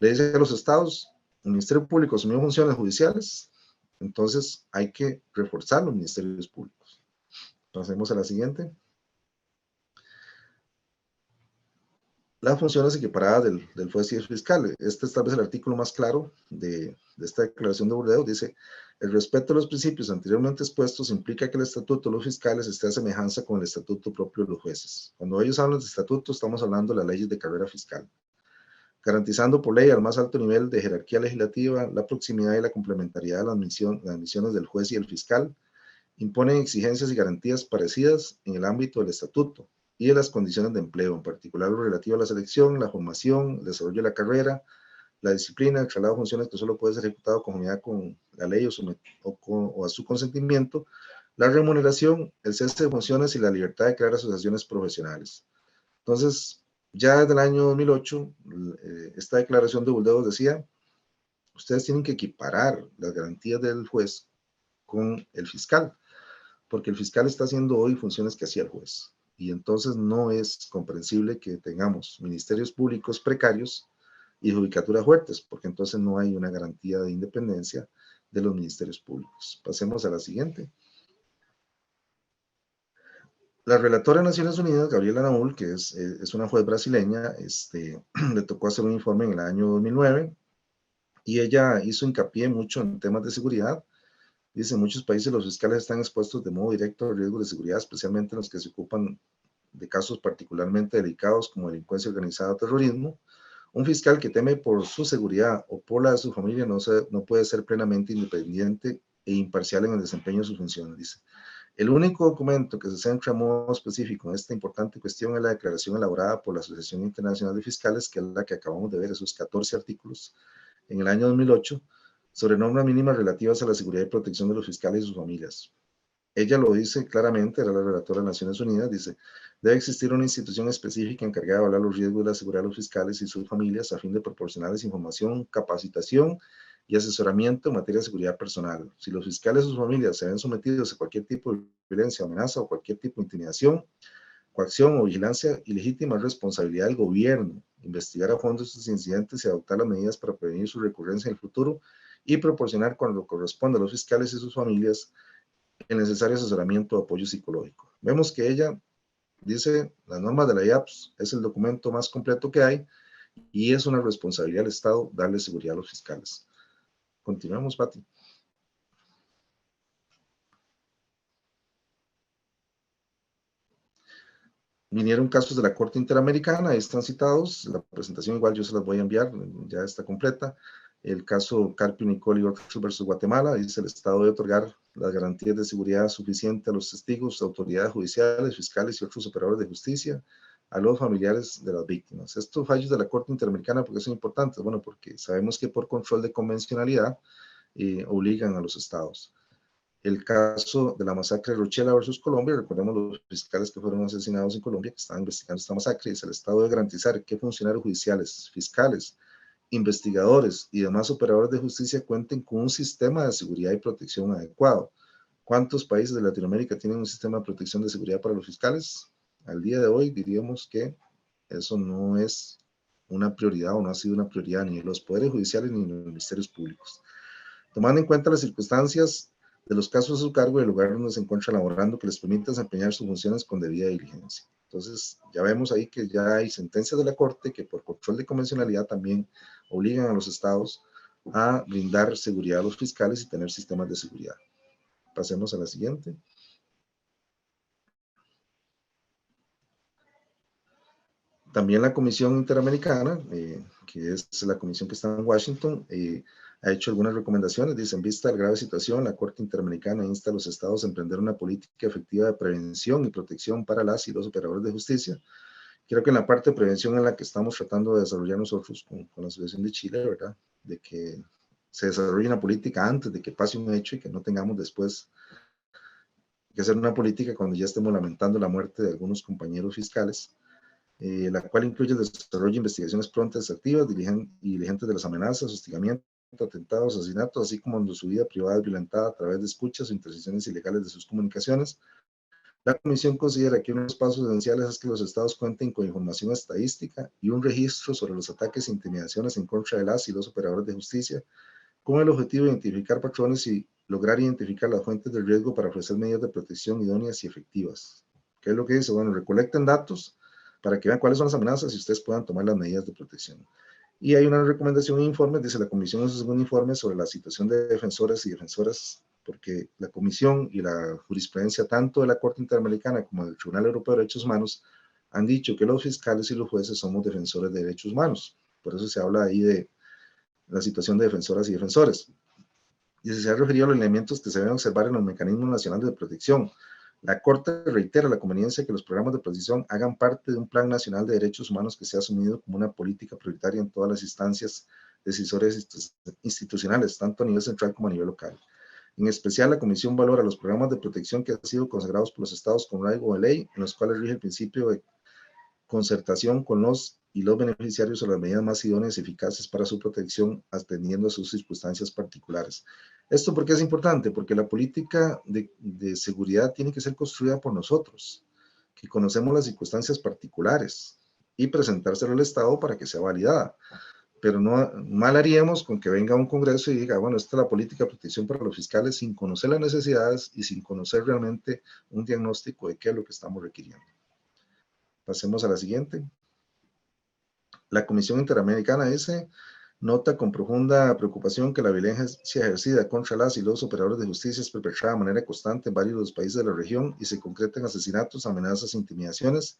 Le dice a los estados: el Ministerio Público asumió funciones judiciales, entonces hay que reforzar los ministerios públicos. Pasemos a la siguiente. Las funciones equiparadas del juez y el fiscal. Este es tal vez el artículo más claro de esta declaración de Burdeos. Dice: el respeto a los principios anteriormente expuestos implica que el estatuto de los fiscales esté a semejanza con el estatuto propio de los jueces. Cuando ellos hablan de estatuto, estamos hablando de las leyes de carrera fiscal, garantizando por ley al más alto nivel de jerarquía legislativa la proximidad y la complementariedad de las misiones del juez y el fiscal. Imponen exigencias y garantías parecidas en el ámbito del estatuto y de las condiciones de empleo, en particular lo relativo a la selección, la formación, el desarrollo de la carrera, la disciplina, el traslado de funciones que solo puede ser ejecutado conformidad con la ley o a su consentimiento, la remuneración, el cese de funciones y la libertad de crear asociaciones profesionales. Entonces, ya desde el año 2008, esta declaración de Burdeos decía: ustedes tienen que equiparar las garantías del juez con el fiscal, porque el fiscal está haciendo hoy funciones que hacía el juez. Y entonces no es comprensible que tengamos ministerios públicos precarios y judicaturas fuertes, porque entonces no hay una garantía de independencia de los ministerios públicos. Pasemos a la siguiente. La relatora de Naciones Unidas, Gabriela Naúl, que es una juez brasileña, le tocó hacer un informe en el año 2009, y ella hizo hincapié mucho en temas de seguridad. Dice: en muchos países los fiscales están expuestos de modo directo a riesgos de seguridad, especialmente en los que se ocupan de casos particularmente delicados como delincuencia organizada o terrorismo. Un fiscal que teme por su seguridad o por la de su familia no puede ser plenamente independiente e imparcial en el desempeño de sus funciones, dice. El único documento que se centra a modo específico en esta importante cuestión es la declaración elaborada por la Asociación Internacional de Fiscales, que es la que acabamos de ver, esos 14 artículos, en el año 2008, sobre normas mínimas relativas a la seguridad y protección de los fiscales y sus familias. Ella lo dice claramente, era la relatora de Naciones Unidas, dice, debe existir una institución específica encargada de evaluar los riesgos de la seguridad de los fiscales y sus familias a fin de proporcionarles información, capacitación y asesoramiento en materia de seguridad personal. Si los fiscales y sus familias se ven sometidos a cualquier tipo de violencia, amenaza o cualquier tipo de intimidación, coacción o vigilancia ilegítima, es responsabilidad del gobierno investigar a fondo estos incidentes y adoptar las medidas para prevenir su recurrencia en el futuro y proporcionar cuando corresponda a los fiscales y sus familias el necesario asesoramiento o apoyo psicológico. Vemos que ella dice, las normas de la IAPS es el documento más completo que hay y es una responsabilidad del Estado darle seguridad a los fiscales. Continuamos, Pati. Vinieron casos de la Corte Interamericana, ahí están citados, la presentación igual yo se las voy a enviar, ya está completa. El caso Carpio, Nicole y Oxford versus Guatemala, dice el Estado debe otorgar las garantías de seguridad suficiente a los testigos, autoridades judiciales, fiscales y otros operadores de justicia, a los familiares de las víctimas. Estos fallos de la Corte Interamericana, ¿por qué son importantes? Bueno, porque sabemos que por control de convencionalidad obligan a los estados. El caso de la masacre de Rochela versus Colombia, recordemos los fiscales que fueron asesinados en Colombia, que estaban investigando esta masacre, dice el Estado debe garantizar que funcionarios judiciales, fiscales, investigadores y demás operadores de justicia cuenten con un sistema de seguridad y protección adecuado. ¿Cuántos países de Latinoamérica tienen un sistema de protección de seguridad para los fiscales? Al día de hoy diríamos que eso no es una prioridad o no ha sido una prioridad ni en los poderes judiciales ni en los ministerios públicos. Tomando en cuenta las circunstancias de los casos a su cargo y el lugar donde se encuentra laborando que les permita desempeñar sus funciones con debida diligencia. Entonces, ya vemos ahí que ya hay sentencias de la Corte que por control de convencionalidad también obligan a los estados a brindar seguridad a los fiscales y tener sistemas de seguridad. Pasemos a la siguiente. También la Comisión Interamericana, que es la comisión que está en Washington, ha hecho algunas recomendaciones. Dice, en vista de la grave situación, la Corte Interamericana insta a los estados a emprender una política efectiva de prevención y protección para las y los operadores de justicia. Creo que en la parte de prevención en la que estamos tratando de desarrollar nosotros con la Asociación de Chile, ¿verdad? De que se desarrolle una política antes de que pase un hecho y que no tengamos después que hacer una política cuando ya estemos lamentando la muerte de algunos compañeros fiscales. La cual incluye el desarrollo de investigaciones prontas, activas y diligentes de las amenazas, hostigamientos, atentados, asesinatos, así como cuando su vida privada es violentada a través de escuchas o intercepciones ilegales de sus comunicaciones. La Comisión considera que uno de los pasos esenciales es que los estados cuenten con información estadística y un registro sobre los ataques e intimidaciones en contra de las y los operadores de justicia, con el objetivo de identificar patrones y lograr identificar las fuentes de riesgo para ofrecer medidas de protección idóneas y efectivas. ¿Qué es lo que dice? Bueno, recolecten datos para que vean cuáles son las amenazas y ustedes puedan tomar las medidas de protección. Y hay una recomendación en informes, dice la Comisión en su segundo informe sobre la situación de defensores y defensoras, porque la Comisión y la jurisprudencia tanto de la Corte Interamericana como del Tribunal Europeo de Derechos Humanos han dicho que los fiscales y los jueces somos defensores de derechos humanos. Por eso se habla ahí de la situación de defensoras y defensores. Y se ha referido a los elementos que se deben observar en los mecanismos nacionales de protección. La Corte reitera la conveniencia de que los programas de protección hagan parte de un plan nacional de derechos humanos que sea asumido como una política prioritaria en todas las instancias decisorias institucionales, tanto a nivel central como a nivel local. En especial, la Comisión valora los programas de protección que han sido consagrados por los estados con rango de ley, en los cuales rige el principio de concertación con los y los beneficiarios sobre las medidas más idóneas y eficaces para su protección, atendiendo a sus circunstancias particulares. ¿Esto por qué es importante? Porque la política de seguridad tiene que ser construida por nosotros, que conocemos las circunstancias particulares, y presentárselo al Estado para que sea validada. Pero no mal haríamos con que venga un Congreso y diga, bueno, esta es la política de protección para los fiscales, sin conocer las necesidades y sin conocer realmente un diagnóstico de qué es lo que estamos requiriendo. Pasemos a la siguiente. La Comisión Interamericana dice, nota con profunda preocupación que la violencia ejercida contra las y los operadores de justicia es perpetrada de manera constante en varios de los países de la región y se concretan asesinatos, amenazas e intimidaciones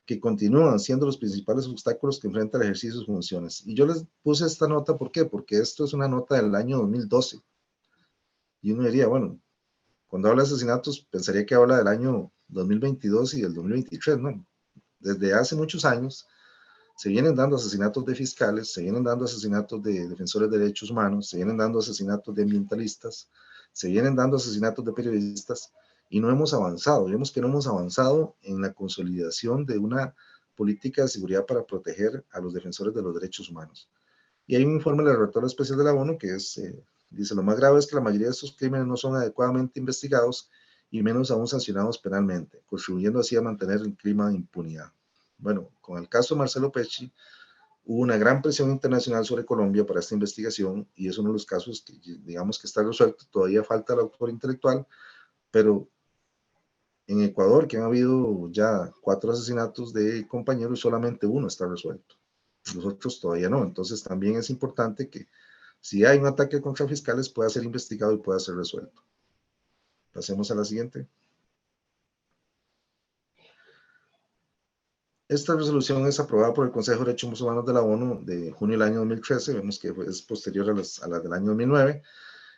que continúan siendo los principales obstáculos que enfrenta el ejercicio de sus funciones. Y yo les puse esta nota, ¿por qué? Porque esto es una nota del año 2012. Y uno diría, bueno, Cuando habla de asesinatos, pensaría que habla del año 2022 y del 2023, ¿no? Desde hace muchos años se vienen dando asesinatos de fiscales, se vienen dando asesinatos de defensores de derechos humanos, se vienen dando asesinatos de ambientalistas, se vienen dando asesinatos de periodistas y no hemos avanzado. Vemos que no hemos avanzado en la consolidación de una política de seguridad para proteger a los defensores de los derechos humanos. Y hay un informe del relator especial de la ONU que dice, lo más grave es que la mayoría de estos crímenes no son adecuadamente investigados y menos aún sancionados penalmente, contribuyendo así a mantener el clima de impunidad. Bueno, con el caso de Marcelo Pecci, hubo una gran presión internacional sobre Colombia para esta investigación y es uno de los casos que digamos que está resuelto. Todavía falta el autor intelectual, pero en Ecuador, que han habido ya 4 asesinatos de compañeros, solamente uno está resuelto. Los otros todavía no. Entonces también es importante que si hay un ataque contra fiscales pueda ser investigado y pueda ser resuelto. Pasemos a la siguiente. Esta resolución es aprobada por el Consejo de Derechos Humanos de la ONU de junio del año 2013, vemos que es posterior a la del año 2009,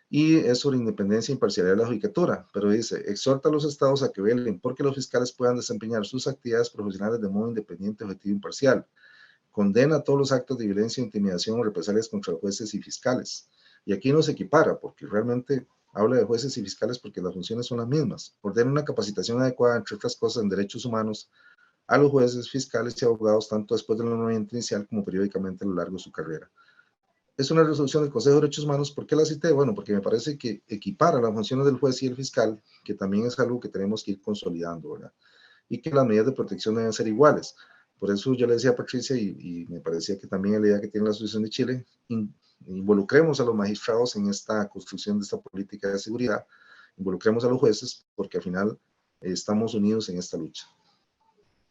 y es sobre independencia e imparcialidad de la judicatura, pero dice, exhorta a los estados a que velen porque los fiscales puedan desempeñar sus actividades profesionales de modo independiente, objetivo e imparcial. Condena todos los actos de violencia, intimidación o represalias contra jueces y fiscales. Y aquí no se equipara, porque realmente habla de jueces y fiscales porque las funciones son las mismas. Ordena una capacitación adecuada, entre otras cosas, en derechos humanos, a los jueces, fiscales y abogados, tanto después del nombramiento inicial como periódicamente a lo largo de su carrera. Es una resolución del Consejo de Derechos Humanos. ¿Por qué la cité? Bueno, porque me parece que equipara las funciones del juez y el fiscal, que también es algo que tenemos que ir consolidando, ¿verdad? Y que las medidas de protección deben ser iguales. Por eso yo le decía a Patricia, y me parecía que también la idea que tiene la Asociación de Chile, involucremos a los magistrados en esta construcción de esta política de seguridad, involucremos a los jueces, porque al final estamos unidos en esta lucha.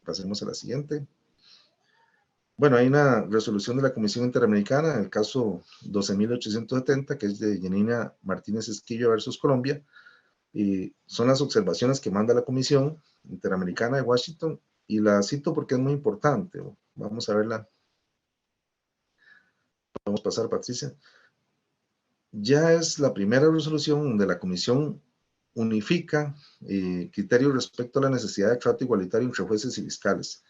Pasemos a la siguiente. Bueno, hay una resolución de la Comisión Interamericana, en el caso 12.870, que es de Yanina Martínez Esquillo versus Colombia, y son las observaciones que manda la Comisión Interamericana de Washington, y la cito porque es muy importante. Vamos a verla. Vamos a pasar, Patricia. Ya es la primera resolución donde la Comisión unifica criterios respecto a la necesidad de trato igualitario entre jueces y fiscales.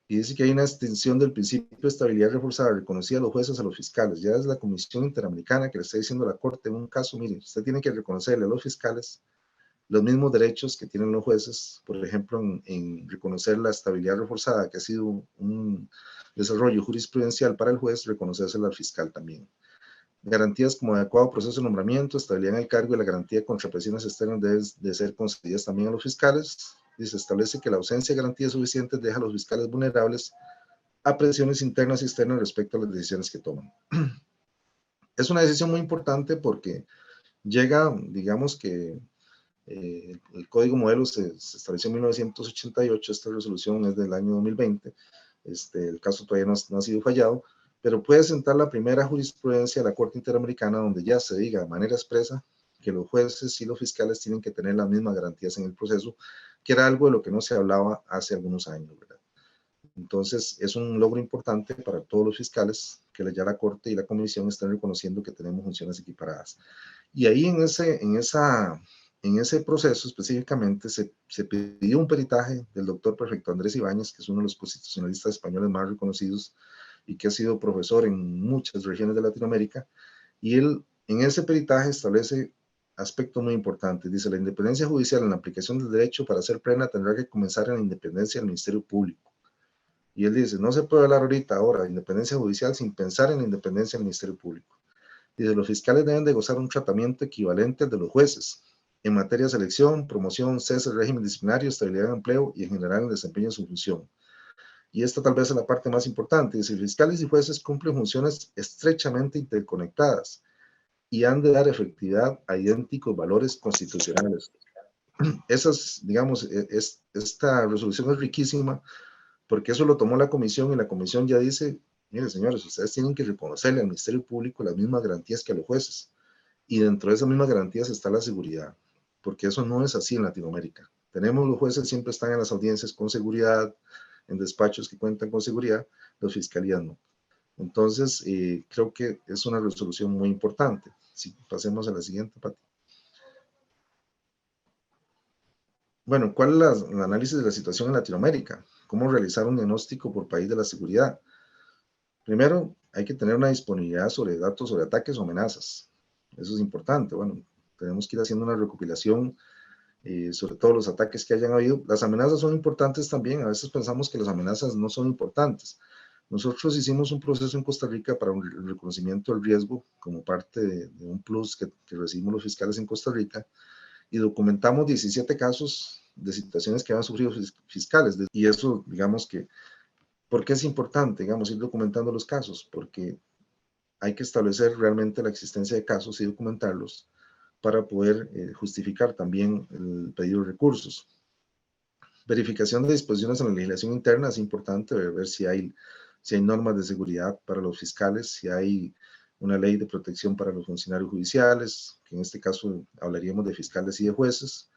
Y dice que hay una extensión del principio de estabilidad reforzada reconocida a los jueces, a los fiscales. Ya es la Comisión Interamericana que le está diciendo a la Corte en un caso, mire, usted tiene que reconocerle a los fiscales los mismos derechos que tienen los jueces, por ejemplo, en reconocer la estabilidad reforzada, que ha sido un desarrollo jurisprudencial para el juez, reconocérsela al fiscal también. Garantías como adecuado proceso de nombramiento, estabilidad en el cargo y la garantía contra presiones externas deben de ser concedidas también a los fiscales. Dice, establece que la ausencia de garantías suficientes deja a los fiscales vulnerables a presiones internas y externas respecto a las decisiones que toman. Es una decisión muy importante porque llega, digamos que el código modelo se estableció en 1988, esta resolución es del año 2020, el caso todavía no ha sido fallado, pero puede sentar la primera jurisprudencia de la Corte Interamericana donde ya se diga de manera expresa que los jueces y los fiscales tienen que tener las mismas garantías en el proceso, que era algo de lo que no se hablaba hace algunos años, ¿verdad? Entonces, es un logro importante para todos los fiscales que ya la Corte y la Comisión están reconociendo que tenemos funciones equiparadas. Y ahí en ese proceso específicamente se pidió un peritaje del doctor Perfecto Andrés Ibáñez, que es uno de los constitucionalistas españoles más reconocidos y que ha sido profesor en muchas regiones de Latinoamérica, y él en ese peritaje establece aspectos muy importantes. Dice, la independencia judicial en la aplicación del derecho para ser plena tendrá que comenzar en la independencia del Ministerio Público. Y él dice, no se puede hablar ahorita, ahora, de independencia judicial sin pensar en la independencia del Ministerio Público. Dice, los fiscales deben de gozar un tratamiento equivalente al de los jueces en materia de selección, promoción, cese, régimen disciplinario, estabilidad de empleo y en general en el desempeño de su función. Y esta tal vez es la parte más importante. Dice, fiscales y jueces cumplen funciones estrechamente interconectadas y han de dar efectividad a idénticos valores constitucionales. Esas, digamos, esta resolución es riquísima porque eso lo tomó la comisión y la comisión ya dice, mire señores, ustedes tienen que reconocerle al Ministerio Público las mismas garantías que a los jueces. Y dentro de esas mismas garantías está la seguridad, porque eso no es así en Latinoamérica. Tenemos los jueces siempre están en las audiencias con seguridad, en despachos que cuentan con seguridad, los fiscalías no. Entonces, creo que es una resolución muy importante. Sí, pasemos a la siguiente, Pati. Bueno, ¿cuál es el análisis de la situación en Latinoamérica? ¿Cómo realizar un diagnóstico por país de la seguridad? Primero, hay que tener una disponibilidad sobre datos sobre ataques o amenazas. Eso es importante. Bueno, tenemos que ir haciendo una recopilación sobre todos los ataques que hayan habido. Las amenazas son importantes también. A veces pensamos que las amenazas no son importantes. Nosotros hicimos un proceso en Costa Rica para el reconocimiento del riesgo como parte de un plus que recibimos los fiscales en Costa Rica y documentamos 17 casos de situaciones que habían sufrido fiscales. Y eso, digamos que, ¿por qué es importante, digamos, ir documentando los casos? Porque hay que establecer realmente la existencia de casos y documentarlos para poder justificar también el pedido de recursos. Verificación de disposiciones en la legislación interna es importante, ver si hay normas de seguridad para los fiscales, si hay una ley de protección para los funcionarios judiciales, que en este caso hablaríamos de fiscales y de jueces,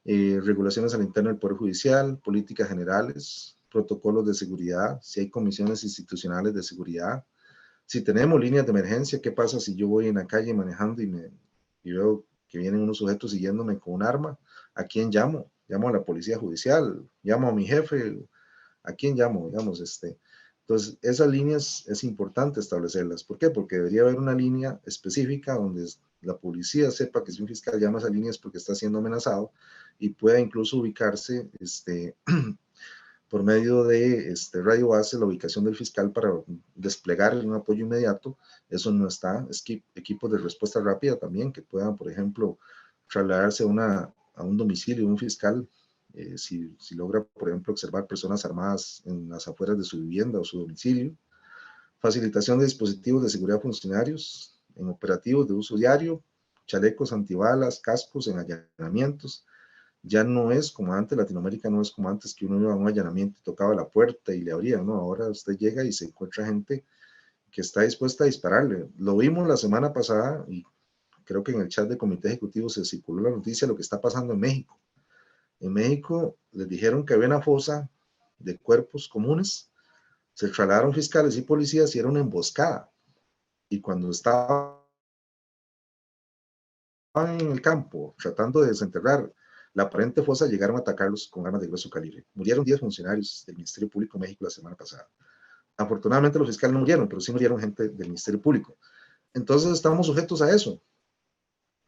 regulaciones al interno del Poder Judicial, políticas generales, protocolos de seguridad, si hay comisiones institucionales de seguridad, si tenemos líneas de emergencia, ¿qué pasa si yo voy en la calle manejando y veo que vienen unos sujetos siguiéndome con un arma? ¿A quién llamo? Llamo a la policía judicial, llamo a mi jefe, ¿a quién llamo? Digamos, Entonces, esas líneas es importante establecerlas. ¿Por qué? Porque debería haber una línea específica donde la policía sepa que si un fiscal llama a esa línea es porque está siendo amenazado y pueda incluso ubicarse por medio de radio base la ubicación del fiscal para desplegar un apoyo inmediato. Eso no está. Equipos de respuesta rápida también que puedan, por ejemplo, trasladarse a un domicilio de un fiscal si logra, por ejemplo, observar personas armadas en las afueras de su vivienda o su domicilio. Facilitación de dispositivos de seguridad funcionarios en operativos de uso diario, chalecos antibalas, cascos en allanamientos. Ya no es como antes, Latinoamérica no es como antes que uno iba a un allanamiento y tocaba la puerta y le abrían, ¿no? Ahora usted llega y se encuentra gente que está dispuesta a dispararle. Lo vimos la semana pasada y creo que en el chat de comité ejecutivo se circuló la noticia de lo que está pasando en México. En México les dijeron que había una fosa de cuerpos comunes, se trasladaron fiscales y policías y era una emboscada. Y cuando estaban en el campo tratando de desenterrar la aparente fosa, llegaron a atacarlos con armas de grueso calibre. Murieron 10 funcionarios del Ministerio Público de México la semana pasada. Afortunadamente los fiscales no murieron, pero sí murieron gente del Ministerio Público. Entonces estamos sujetos a eso.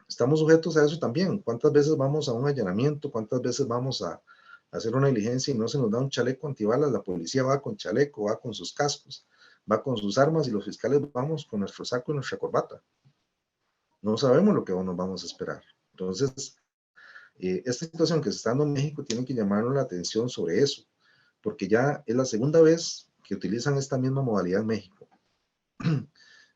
Estamos sujetos a eso también. ¿Cuántas veces vamos a un allanamiento? ¿Cuántas veces vamos a hacer una diligencia y no se nos da un chaleco antibalas? La policía va con chaleco, va con sus cascos, va con sus armas y los fiscales vamos con nuestro saco y nuestra corbata. No sabemos lo que nos vamos a esperar. Entonces, esta situación que se está dando en México tiene que llamarnos la atención sobre eso, porque ya es la segunda vez que utilizan esta misma modalidad en México.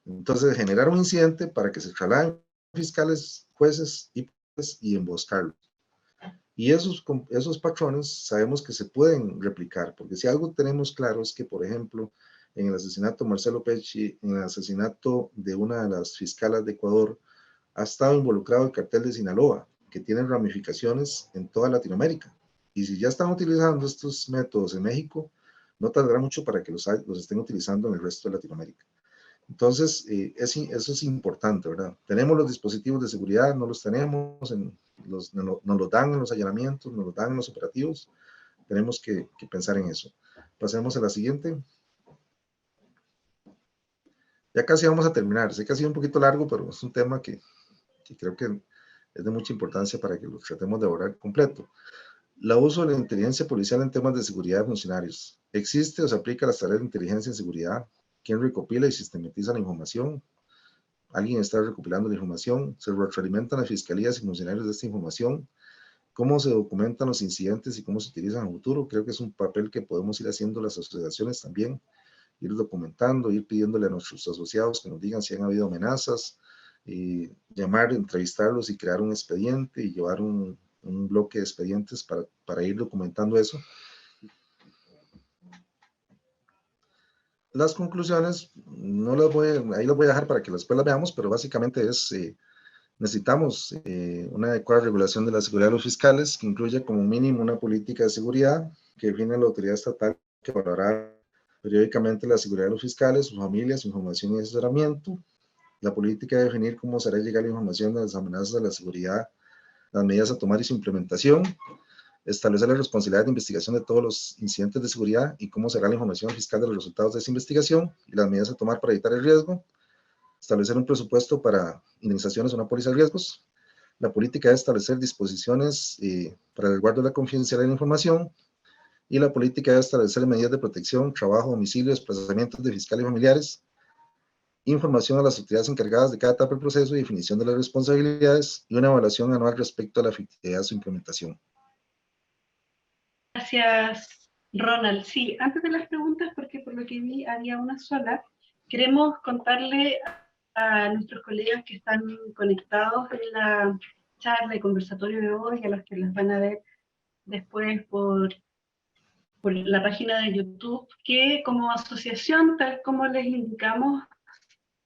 Entonces, generar un incidente para que se trasladen fiscales, jueces y emboscarlos. Y esos patrones sabemos que se pueden replicar, porque si algo tenemos claro es que, por ejemplo, en el asesinato de Marcelo Pecci, en el asesinato de una de las fiscalas de Ecuador, ha estado involucrado el cartel de Sinaloa, que tiene ramificaciones en toda Latinoamérica. Y si ya están utilizando estos métodos en México, no tardará mucho para que los estén utilizando en el resto de Latinoamérica. Entonces, eso es importante, ¿verdad? Tenemos los dispositivos de seguridad, no los tenemos, nos los dan en los allanamientos, nos los dan en los operativos. Tenemos que pensar en eso. Pasemos a la siguiente. Ya casi vamos a terminar. Sé que ha sido un poquito largo, pero es un tema que creo que es de mucha importancia para que lo tratemos de abordar completo. El uso de la inteligencia policial en temas de seguridad de funcionarios. ¿Existe o se aplica las tareas de inteligencia en seguridad? ¿Quién recopila y sistematiza la información? ¿Alguien está recopilando la información? ¿Se retroalimentan las fiscalías y funcionarios de esta información? ¿Cómo se documentan los incidentes y cómo se utilizan en futuro? Creo que es un papel que podemos ir haciendo las asociaciones también, ir documentando, ir pidiéndole a nuestros asociados que nos digan si han habido amenazas, llamar, entrevistarlos y crear un expediente y llevar un bloque de expedientes para ir documentando eso. Las conclusiones, ahí las voy a dejar para que después las veamos, pero básicamente necesitamos una adecuada regulación de la seguridad de los fiscales que incluya como mínimo una política de seguridad que define la autoridad estatal que valorará periódicamente la seguridad de los fiscales, sus familias, su información y asesoramiento. La política debe definir cómo será llegar la información de las amenazas de la seguridad, las medidas a tomar y su implementación. establecer la responsabilidad de investigación de todos los incidentes de seguridad y cómo será la información fiscal de los resultados de esa investigación y las medidas a tomar para evitar el riesgo, establecer un presupuesto para indemnizaciones o una póliza de riesgos, la política de establecer disposiciones para el resguardo de la confidencialidad de la información, y la política de establecer medidas de protección, trabajo, domicilio, desplazamientos de fiscales y familiares, información a las autoridades encargadas de cada etapa del proceso y definición de las responsabilidades, y una evaluación anual respecto a la efectividad de su implementación. Gracias, Ronald. Sí, antes de las preguntas, porque por lo que vi había una sola, queremos contarle a nuestros colegas que están conectados en la charla y conversatorio de hoy, a los que las van a ver después por la página de YouTube, que como asociación, tal como les indicamos,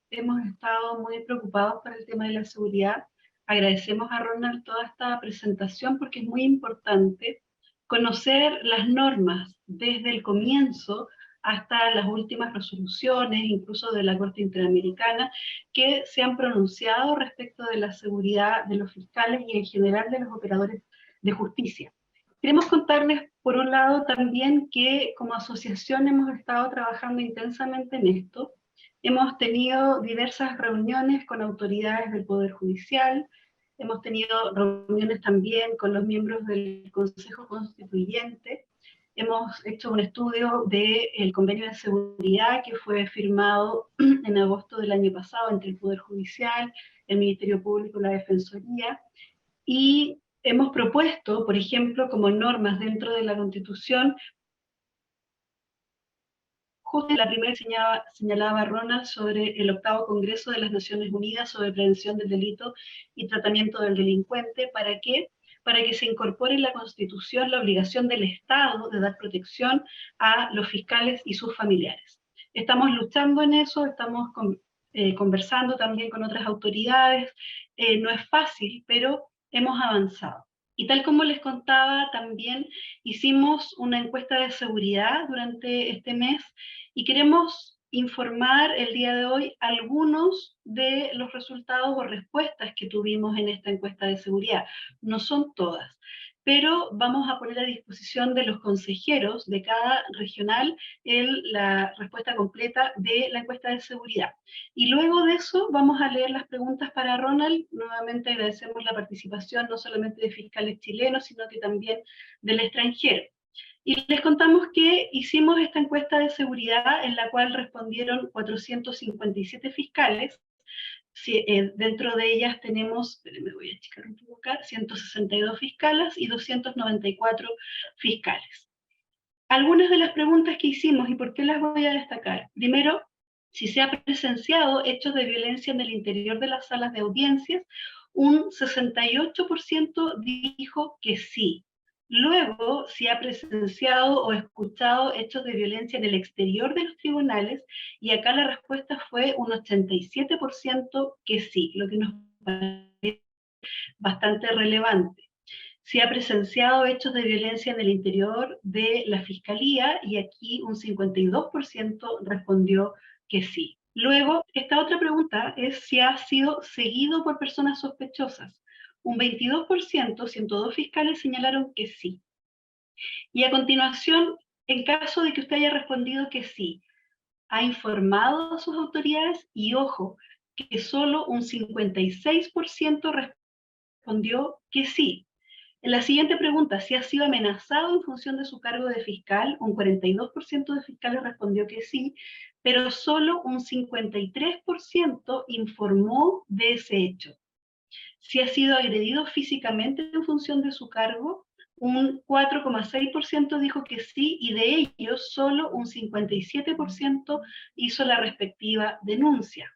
hemos estado muy preocupados por el tema de la seguridad. Agradecemos a Ronald toda esta presentación porque es muy importante conocer las normas desde el comienzo hasta las últimas resoluciones, incluso de la Corte Interamericana, que se han pronunciado respecto de la seguridad de los fiscales y en general de los operadores de justicia. Queremos contarles, por un lado, también que como asociación hemos estado trabajando intensamente en esto. Hemos tenido diversas reuniones con autoridades del Poder Judicial, hemos tenido reuniones también con los miembros del Consejo Constituyente, hemos hecho un estudio del convenio de seguridad que fue firmado en agosto del año pasado entre el Poder Judicial, el Ministerio Público y la Defensoría, y hemos propuesto, por ejemplo, como normas dentro de la Constitución, justo la primera señalaba Ronald sobre el 8º Congreso de las Naciones Unidas sobre prevención del delito y tratamiento del delincuente. ¿Para qué? Para que se incorpore en la Constitución la obligación del Estado de dar protección a los fiscales y sus familiares. Estamos luchando en eso, estamos conversando también con otras autoridades. No es fácil, pero hemos avanzado. Y tal como les contaba, también hicimos una encuesta de seguridad durante este mes y queremos informar el día de hoy algunos de los resultados o respuestas que tuvimos en esta encuesta de seguridad. No son todas, pero vamos a poner a disposición de los consejeros de cada regional la respuesta completa de la encuesta de seguridad. Y luego de eso vamos a leer las preguntas para Ronald. Nuevamente agradecemos la participación no solamente de fiscales chilenos, sino que también del extranjero. Y les contamos que hicimos esta encuesta de seguridad en la cual respondieron 457 fiscales. Dentro de ellas tenemos, me voy a achicar un poco acá, 162 fiscales y 294 fiscales. Algunas de las preguntas que hicimos y por qué las voy a destacar. Primero, si se ha presenciado hechos de violencia en el interior de las salas de audiencias, un 68% dijo que sí. Luego, si ha presenciado o escuchado hechos de violencia en el exterior de los tribunales, y acá la respuesta fue un 87% que sí, lo que nos parece bastante relevante. Si ha presenciado hechos de violencia en el interior de la Fiscalía, y aquí un 52% respondió que sí. Luego, esta otra pregunta es si ha sido seguido por personas sospechosas. Un 22%, 102 fiscales señalaron que sí. Y a continuación, en caso de que usted haya respondido que sí, ha informado a sus autoridades y ojo, que solo un 56% respondió que sí. En la siguiente pregunta, si ha sido amenazado en función de su cargo de fiscal, un 42% de fiscales respondió que sí, pero solo un 53% informó de ese hecho. Si ha sido agredido físicamente en función de su cargo, un 4,6% dijo que sí, y de ellos solo un 57% hizo la respectiva denuncia.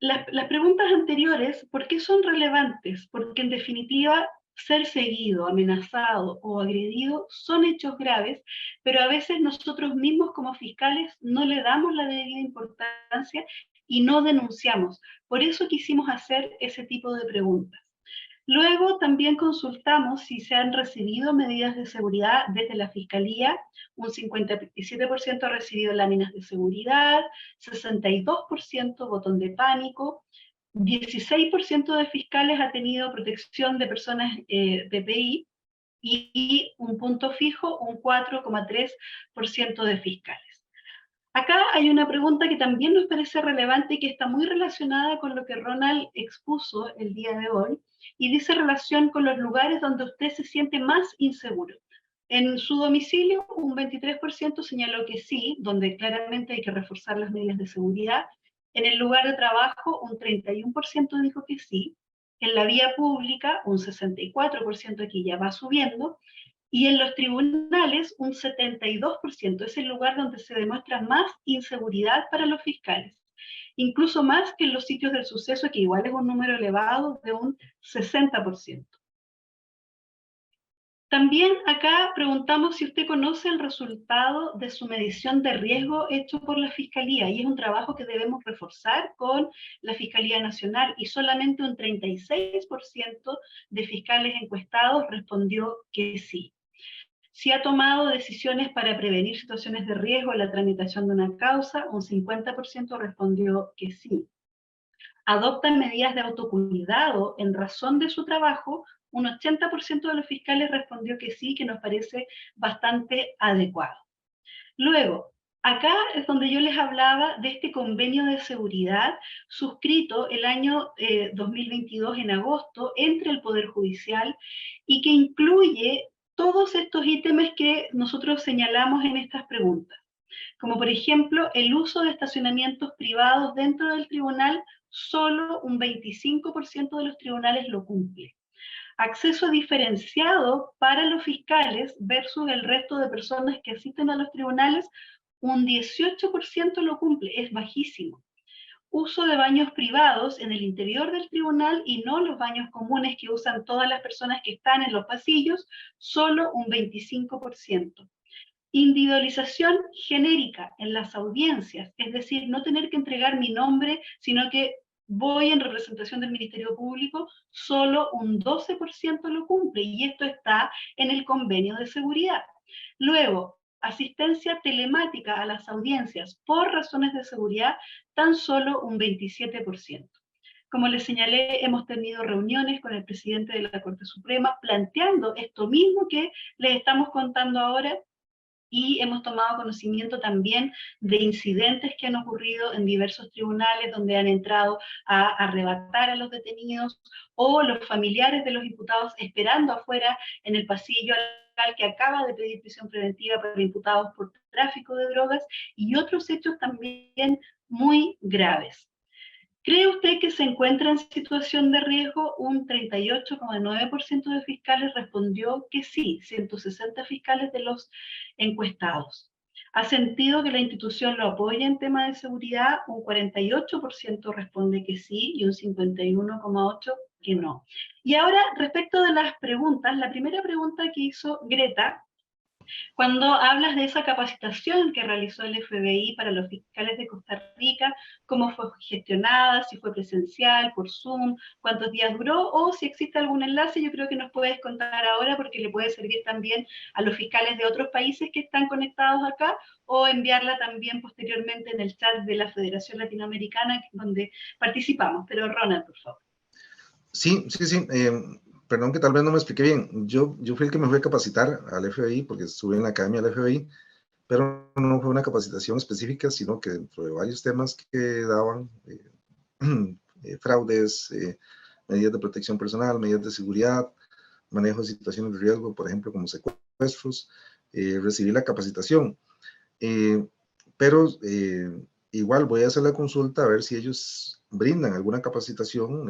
Las preguntas anteriores, ¿por qué son relevantes? Porque en definitiva, ser seguido, amenazado o agredido son hechos graves, pero a veces nosotros mismos como fiscales no le damos la debida importancia y no denunciamos. Por eso quisimos hacer ese tipo de preguntas. Luego también consultamos si se han recibido medidas de seguridad desde la Fiscalía. Un 57% ha recibido láminas de seguridad, 62% botón de pánico, 16% de fiscales ha tenido protección de personas PPI, y un punto fijo, un 4,3% de fiscales. Acá hay una pregunta que también nos parece relevante y que está muy relacionada con lo que Ronald expuso el día de hoy, y dice relación con los lugares donde usted se siente más inseguro. En su domicilio, un 23% señaló que sí, donde claramente hay que reforzar las medidas de seguridad. En el lugar de trabajo, un 31% dijo que sí. En la vía pública, un 64%, aquí ya va subiendo. Y en los tribunales, un 72% es el lugar donde se demuestra más inseguridad para los fiscales, incluso más que en los sitios del suceso, que igual es un número elevado de un 60%. También acá preguntamos si usted conoce el resultado de su medición de riesgo hecho por la Fiscalía, y es un trabajo que debemos reforzar con la Fiscalía Nacional, y solamente un 36% de fiscales encuestados respondió que sí. Si ha tomado decisiones para prevenir situaciones de riesgo en la tramitación de una causa, un 50% respondió que sí. Adopta medidas de autocuidado en razón de su trabajo, un 80% de los fiscales respondió que sí, que nos parece bastante adecuado. Luego, acá es donde yo les hablaba de este convenio de seguridad suscrito el año 2022 en agosto entre el Poder Judicial, y que incluye todos estos ítems que nosotros señalamos en estas preguntas, como por ejemplo el uso de estacionamientos privados dentro del tribunal. Solo un 25% de los tribunales lo cumple. Acceso diferenciado para los fiscales versus el resto de personas que asisten a los tribunales, un 18% lo cumple, es bajísimo. Uso de baños privados en el interior del tribunal y no los baños comunes que usan todas las personas que están en los pasillos, solo un 25%. Individualización genérica en las audiencias, es decir, no tener que entregar mi nombre, sino que voy en representación del Ministerio Público, solo un 12% lo cumple, y esto está en el convenio de seguridad. Luego, asistencia telemática a las audiencias por razones de seguridad, tan solo un 27%. Como les señalé, hemos tenido reuniones con el presidente de la Corte Suprema planteando esto mismo que les estamos contando ahora, y hemos tomado conocimiento también de incidentes que han ocurrido en diversos tribunales donde han entrado a arrebatar a los detenidos, o los familiares de los imputados esperando afuera en el pasillo al que acaba de pedir prisión preventiva para imputados por tráfico de drogas, y otros hechos también muy graves. ¿Cree usted que se encuentra en situación de riesgo? Un 38,9% de fiscales respondió que sí, 160 fiscales de los encuestados. ¿Ha sentido que la institución lo apoya en tema de seguridad? Un 48% responde que sí y un 51,8% que no. Y ahora, respecto de las preguntas, la primera pregunta que hizo Greta, cuando hablas de esa capacitación que realizó el FBI para los fiscales de Costa Rica, cómo fue gestionada, si fue presencial, por Zoom, cuántos días duró, o si existe algún enlace, yo creo que nos puedes contar ahora, porque le puede servir también a los fiscales de otros países que están conectados acá, o enviarla también posteriormente en el chat de la Federación Latinoamericana, donde participamos. Pero Ronald, por favor. Sí. Perdón que tal vez no me expliqué bien. Yo fui el que me fui a capacitar al FBI porque estuve en la academia del FBI, pero no fue una capacitación específica, sino que dentro de varios temas que daban, fraudes, medidas de protección personal, medidas de seguridad, manejo de situaciones de riesgo, por ejemplo, como secuestros, recibí la capacitación. Pero igual voy a hacer la consulta a ver si ellos brindan alguna capacitación,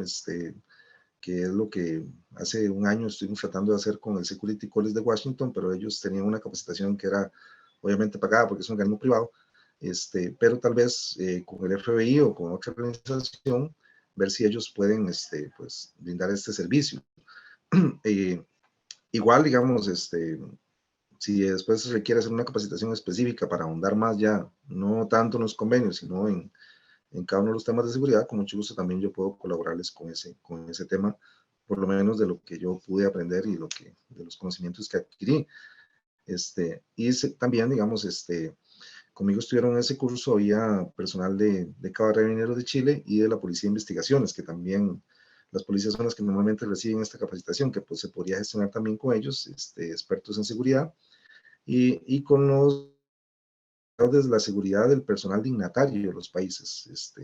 que es lo que hace un año estuvimos tratando de hacer con el Security College de Washington, pero ellos tenían una capacitación que era obviamente pagada porque es un organismo privado, pero tal vez con el FBI o con otra organización, ver si ellos pueden pues, brindar este servicio. Igual, digamos, si después se requiere hacer una capacitación específica para ahondar más ya, no tanto en los convenios, sino en cada uno de los temas de seguridad, con mucho gusto también yo puedo colaborarles con ese tema, por lo menos de lo que yo pude aprender y de los conocimientos que adquirí. También, digamos, conmigo estuvieron en ese curso, había personal de Carabinero de Chile y de la Policía de Investigaciones, que también Las policías son las que normalmente reciben esta capacitación, que pues se podría gestionar también con ellos, expertos en seguridad, y con los de la seguridad del personal dignatario de los países.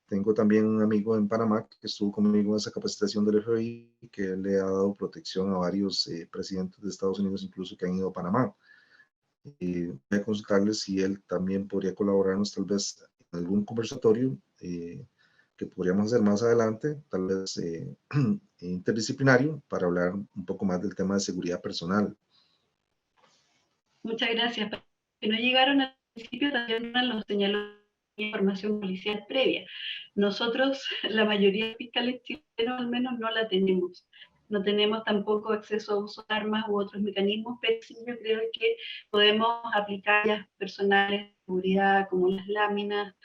Tengo también un amigo en Panamá que estuvo conmigo en esa capacitación del FBI, que le ha dado protección a varios presidentes de Estados Unidos, incluso que han ido a Panamá. Voy a consultarle si él también podría colaborarnos tal vez en algún conversatorio que podríamos hacer más adelante, tal vez interdisciplinario, para hablar un poco más del tema de seguridad personal. Muchas gracias. Para que no llegaron al principio, también nos señaló información policial previa. Nosotros, la mayoría de fiscales chilenos al menos, no la tenemos. No tenemos tampoco acceso a uso de armas u otros mecanismos, pero sí yo creo que podemos aplicar ya personales de seguridad como las láminas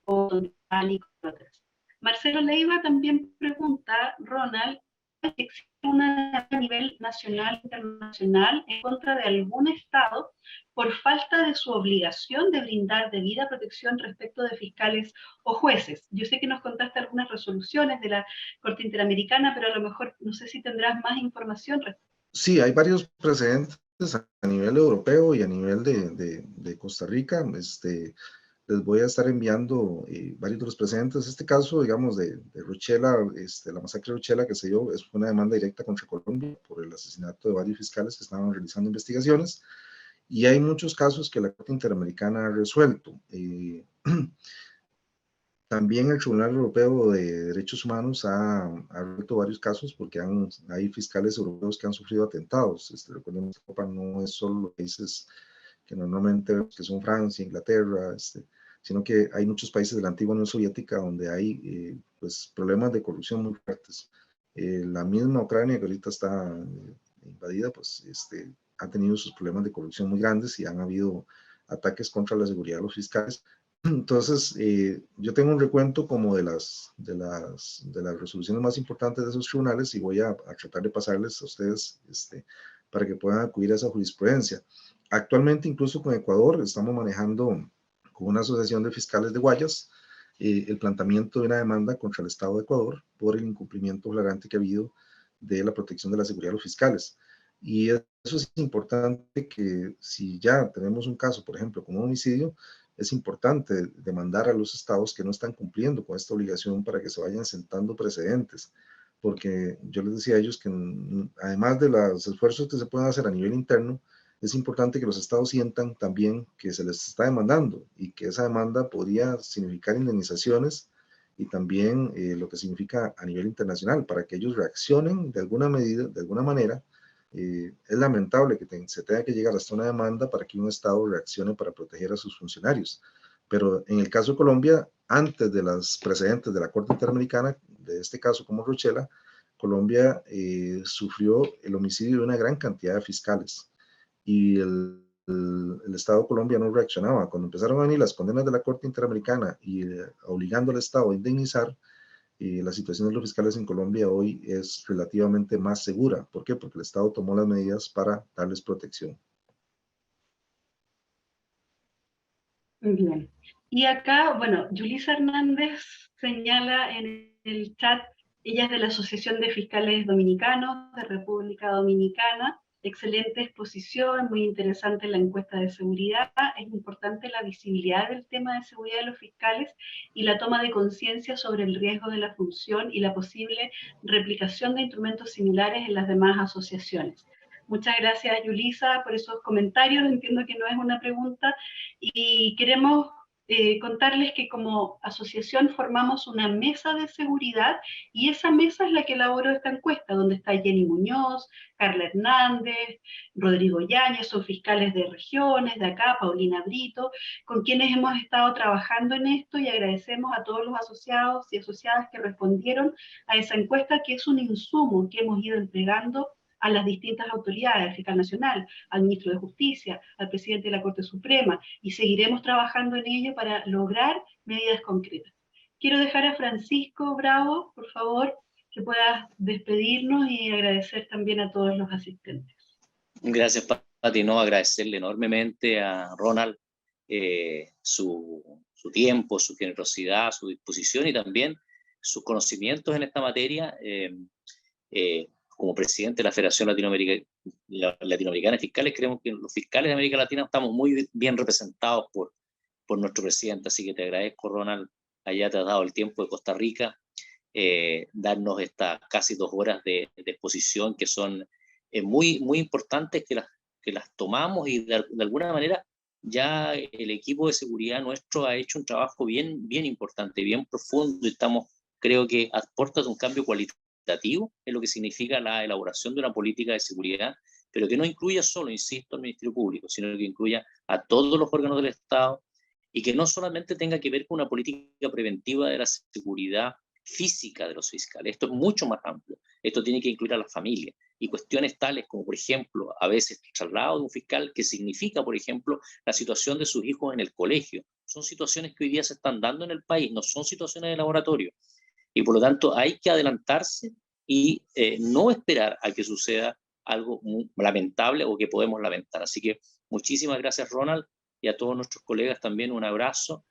o y otras. Marcelo Leiva también pregunta, Ronald, ¿existe una a nivel nacional e internacional en contra de algún Estado por falta de su obligación de brindar debida protección respecto de fiscales o jueces? Yo sé que nos contaste algunas resoluciones de la Corte Interamericana, pero a lo mejor no sé si tendrás más información. Sí, hay varios precedentes a nivel europeo y a nivel de Costa Rica. Les voy a estar enviando varios de los precedentes. Este caso, digamos, de Rochela, la masacre de Rochela que se dio, fue una demanda directa contra Colombia por el asesinato de varios fiscales que estaban realizando investigaciones. Y hay muchos casos que la Corte Interamericana ha resuelto. También el Tribunal Europeo de Derechos Humanos ha resuelto varios casos porque hay fiscales europeos que han sufrido atentados. Recordemos que Europa no es solo los países que normalmente vemos que son Francia, Inglaterra, sino que hay muchos países de la antigua Unión Soviética donde hay pues, problemas de corrupción muy fuertes. La misma Ucrania, que ahorita está invadida, pues ha tenido sus problemas de corrupción muy grandes y han habido ataques contra la seguridad de los fiscales. Entonces, yo tengo un recuento como de las resoluciones más importantes de esos tribunales y voy a tratar de pasarles a ustedes para que puedan acudir a esa jurisprudencia. Actualmente, incluso con Ecuador, estamos manejando con una asociación de fiscales de Guayas el planteamiento de una demanda contra el Estado de Ecuador por el incumplimiento flagrante que ha habido de la protección de la seguridad de los fiscales. Y eso es importante, que si ya tenemos un caso, por ejemplo, como un homicidio, es importante demandar a los estados que no están cumpliendo con esta obligación para que se vayan sentando precedentes, porque yo les decía a ellos que además de los esfuerzos que se pueden hacer a nivel interno, es importante que los estados sientan también que se les está demandando y que esa demanda podría significar indemnizaciones y también lo que significa a nivel internacional, para que ellos reaccionen de alguna medida, de alguna manera. Es lamentable que se tenga que llegar hasta una demanda para que un Estado reaccione para proteger a sus funcionarios. Pero en el caso de Colombia, antes de los precedentes de la Corte Interamericana, de este caso como Rochela, Colombia sufrió el homicidio de una gran cantidad de fiscales y el Estado de Colombia no reaccionaba. Cuando empezaron a venir las condenas de la Corte Interamericana y obligando al Estado a indemnizar, la situación de los fiscales en Colombia hoy es relativamente más segura. ¿Por qué? Porque el Estado tomó las medidas para darles protección. Bien. Y acá, bueno, Yulisa Hernández señala en el chat, ella es de la Asociación de Fiscales Dominicanos de República Dominicana. Excelente exposición, muy interesante la encuesta de seguridad. Es importante la visibilidad del tema de seguridad de los fiscales y la toma de conciencia sobre el riesgo de la función y la posible replicación de instrumentos similares en las demás asociaciones. Muchas gracias, Yulisa, por esos comentarios. Entiendo que no es una pregunta y queremos contarles que como asociación formamos una mesa de seguridad y esa mesa es la que elaboró esta encuesta, donde está Jenny Muñoz, Carla Hernández, Rodrigo Yáñez, son fiscales de regiones, de acá, Paulina Brito, con quienes hemos estado trabajando en esto, y agradecemos a todos los asociados y asociadas que respondieron a esa encuesta, que es un insumo que hemos ido entregando a las distintas autoridades, al fiscal nacional, al ministro de Justicia, al presidente de la Corte Suprema, y seguiremos trabajando en ello para lograr medidas concretas. Quiero dejar a Francisco Bravo, por favor, que pueda despedirnos y agradecer también a todos los asistentes. Gracias, Pati. No, agradecerle enormemente a Ronald su tiempo, su generosidad, su disposición, y también sus conocimientos en esta materia. Como presidente de la Federación Latinoamericana de Fiscales, creemos que los fiscales de América Latina estamos muy bien representados por nuestro presidente, así que te agradezco, Ronald, allá te has dado el tiempo de Costa Rica, darnos estas casi 2 horas de exposición que son muy importantes, que las tomamos, y de alguna manera ya el equipo de seguridad nuestro ha hecho un trabajo bien importante, bien profundo, y creo que aporta un cambio cualitativo en lo que significa la elaboración de una política de seguridad, pero que no incluya solo, insisto, al Ministerio Público, sino que incluya a todos los órganos del Estado, y que no solamente tenga que ver con una política preventiva de la seguridad física de los fiscales. Esto es mucho más amplio. Esto tiene que incluir a la familia, y cuestiones tales como, por ejemplo, a veces el traslado de un fiscal, que significa, por ejemplo, la situación de sus hijos en el colegio. Son situaciones que hoy día se están dando en el país, no son situaciones de laboratorio. Y por lo tanto hay que adelantarse y no esperar a que suceda algo muy lamentable o que podemos lamentar. Así que muchísimas gracias, Ronald, y a todos nuestros colegas también un abrazo.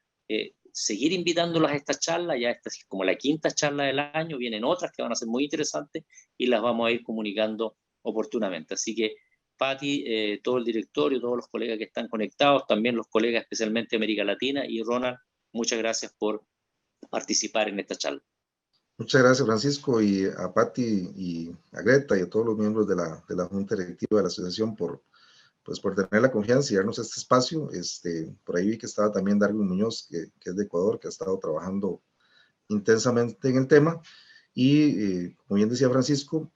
Seguir invitándolos a esta charla, ya esta es como la 5ª charla del año, vienen otras que van a ser muy interesantes y las vamos a ir comunicando oportunamente. Así que, Pati, todo el directorio, todos los colegas que están conectados, también los colegas especialmente de América Latina, y Ronald, muchas gracias por participar en esta charla. Muchas gracias, Francisco, y a Pati y a Greta y a todos los miembros de la Junta Directiva de la Asociación por tener la confianza y darnos este espacio. Por ahí vi que estaba también Darwin Muñoz, que es de Ecuador, que ha estado trabajando intensamente en el tema. Y como bien decía Francisco,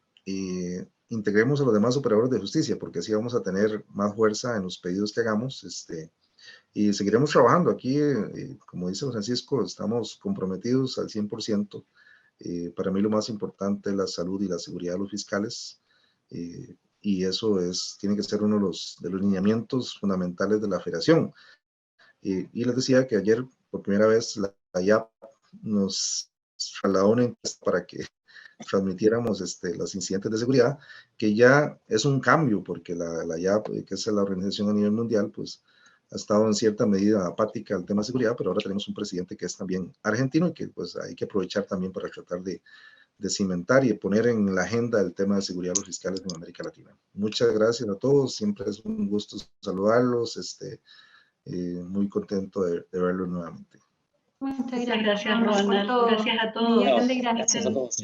integremos a los demás operadores de justicia, porque así vamos a tener más fuerza en los pedidos que hagamos. Y seguiremos trabajando aquí, como dice Francisco, estamos comprometidos al 100%. Para mí lo más importante es la salud y la seguridad de los fiscales, y eso tiene que ser uno de los lineamientos fundamentales de la federación. Y les decía que ayer, por primera vez, la IAP nos trasladó una encuesta para que transmitiéramos los incidentes de seguridad, que ya es un cambio, porque la IAP, que es la organización a nivel mundial, pues ha estado en cierta medida apática al tema de seguridad, pero ahora tenemos un presidente que es también argentino, y que pues hay que aprovechar también para tratar de cimentar y poner en la agenda el tema de seguridad de los fiscales en América Latina. Muchas gracias a todos, siempre es un gusto saludarlos, muy contento de verlos nuevamente. Muchas gracias, Ronald. Gracias a todos. Gracias a todos.